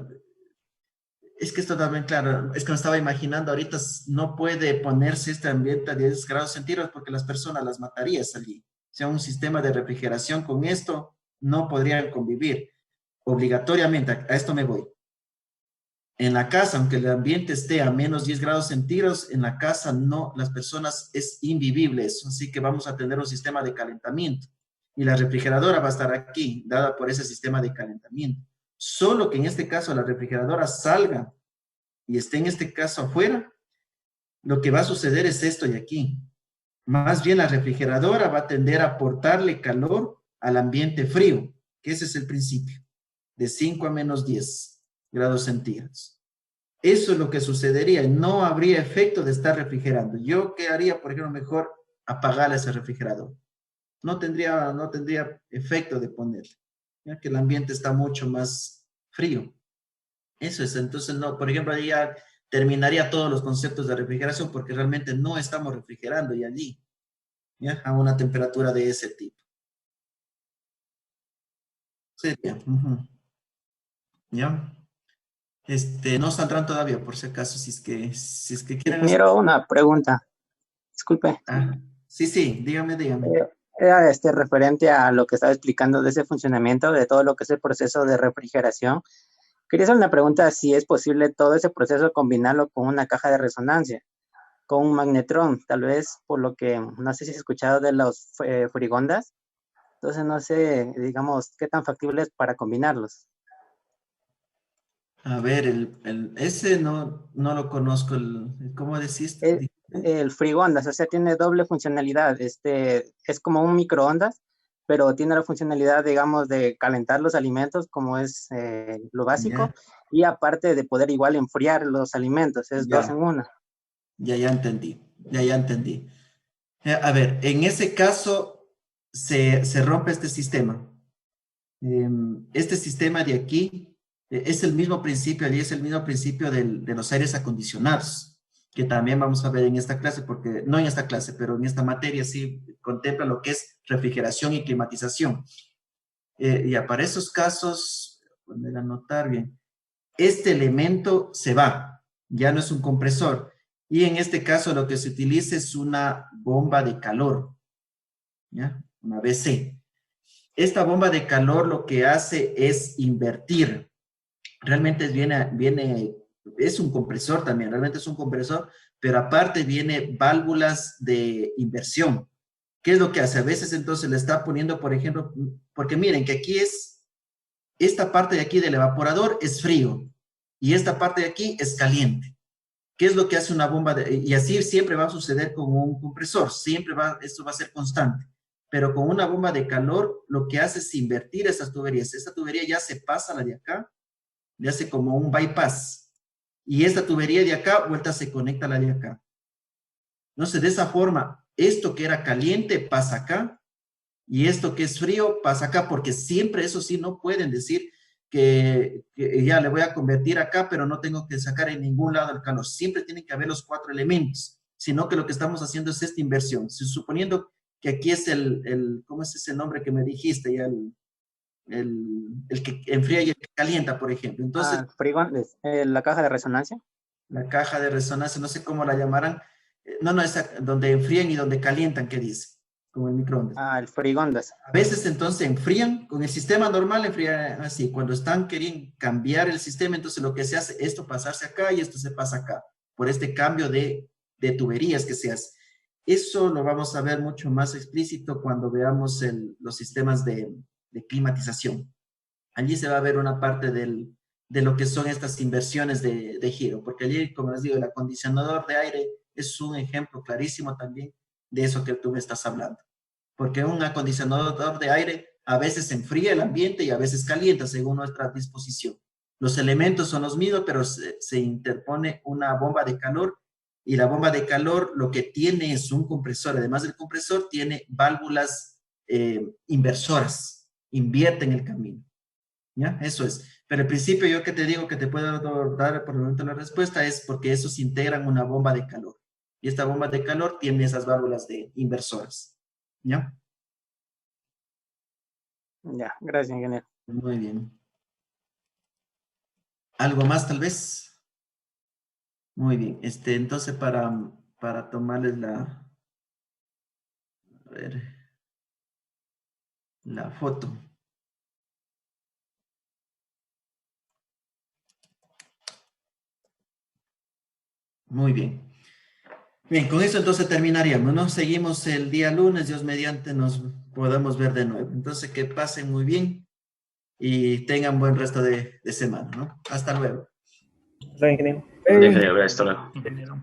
Es que esto también, claro, es que me estaba imaginando ahorita, no puede ponerse este ambiente a 10 grados centígrados porque las personas las matarías allí. O sea, un sistema de refrigeración con esto no podrían convivir. Obligatoriamente, a esto me voy. En la casa, aunque el ambiente esté a menos 10 grados centígrados, en la casa no, las personas es invivible eso, así que vamos a tener un sistema de calentamiento. Y la refrigeradora va a estar aquí, dada por ese sistema de calentamiento. Solo que en este caso la refrigeradora salga y esté en este caso afuera, lo que va a suceder es esto de aquí. Más bien la refrigeradora va a tender a aportarle calor al ambiente frío, que ese es el principio, de 5 a menos 10 grados centígrados. Eso es lo que sucedería, no habría efecto de estar refrigerando. Yo, ¿qué haría? Por ejemplo, mejor apagar ese refrigerador. No tendría efecto de ponerle, ya que el ambiente está mucho más frío. Eso es, entonces, no, por ejemplo, ahí ya terminaría todos los conceptos de refrigeración porque realmente no estamos refrigerando y allí, ¿ya? A una temperatura de ese tipo. Sería, ¿ya? No saldrán todavía, por si acaso, si es que quieren hacer. Ingeniero, una pregunta. Disculpe. Ah, sí, sí, dígame. Era referente a lo que estaba explicando de ese funcionamiento, de todo lo que es el proceso de refrigeración. Quería hacer una pregunta si es posible todo ese proceso combinarlo con una caja de resonancia, con un magnetrón, tal vez por lo que, no sé si has escuchado de los frigondas, entonces no sé, digamos, qué tan factible es para combinarlos. A ver, ese no lo conozco, ¿cómo decís? El frigondas, o sea, tiene doble funcionalidad, es como un microondas, pero tiene la funcionalidad, digamos, de calentar los alimentos, como es lo básico, Ya, y aparte de poder igual enfriar los alimentos, es dos en ya, una. ya entendí, ya entendí. A ver, en ese caso se rompe este sistema. Este sistema de aquí es el mismo principio, allí es el mismo principio de los aires acondicionados, que también vamos a ver en esta clase, porque no en esta clase, pero en esta materia sí contempla lo que es refrigeración y climatización. Ya para esos casos, poner a anotar bien, este elemento se va, ya no es un compresor, y en este caso lo que se utiliza es una bomba de calor, ¿ya? Una BC. Esta bomba de calor lo que hace es invertir. Realmente es un compresor también, realmente es un compresor, pero aparte viene válvulas de inversión. ¿Qué es lo que hace? A veces entonces le está poniendo, por ejemplo, porque miren que aquí esta parte de aquí del evaporador es frío y esta parte de aquí es caliente. ¿Qué es lo que hace una bomba y así siempre va a suceder con un compresor, esto va a ser constante. Pero con una bomba de calor, lo que hace es invertir esas tuberías. Esta tubería ya se pasa a la de acá, le hace como un bypass. Y esta tubería de acá, vuelta se conecta a la de acá. Entonces, de esa forma, esto que era caliente pasa acá y esto que es frío pasa acá, porque siempre, eso sí, no pueden decir que ya le voy a convertir acá, pero no tengo que sacar en ningún lado el calor. Siempre tienen que haber los 4 elementos, sino que lo que estamos haciendo es esta inversión. Suponiendo que aquí es ¿cómo es ese nombre que me dijiste? Ya el que enfría y el que calienta, por ejemplo. Entonces, La caja de resonancia. la caja de resonancia, no sé cómo la llamarán. No, es donde enfrían y donde calientan, ¿qué dice? Como el microondas. El frigondas. A veces entonces enfrían, con el sistema normal enfrían así. Cuando están queriendo cambiar el sistema, entonces lo que se hace, esto pasarse acá y esto se pasa acá, por este cambio de tuberías que se hace. Eso lo vamos a ver mucho más explícito cuando veamos los sistemas de climatización. Allí se va a ver una parte de lo que son estas inversiones de giro, porque allí, como les digo, el acondicionador de aire es un ejemplo clarísimo también de eso que tú me estás hablando. Porque un acondicionador de aire a veces enfría el ambiente y a veces calienta según nuestra disposición. Los elementos son los mismos, pero se interpone una bomba de calor y la bomba de calor lo que tiene es un compresor. Además del compresor, tiene válvulas inversoras, invierten el camino. ¿Ya? Eso es. Pero al principio yo que te digo que te puedo dar por el momento la respuesta es porque esos integran una bomba de calor. Y esta bomba de calor tiene esas válvulas de inversoras. ¿Ya? Ya, gracias, ingeniero. Muy bien. ¿Algo más tal vez? Muy bien. Entonces para tomarles a ver, la foto. Muy bien. Bien, con eso entonces terminaríamos, ¿no? Seguimos el día lunes, Dios mediante nos podemos ver de nuevo. Entonces que pasen muy bien y tengan buen resto de semana, ¿no? Hasta luego. Está bien, ingeniero. Deja de hablar esto luego. ingeniero.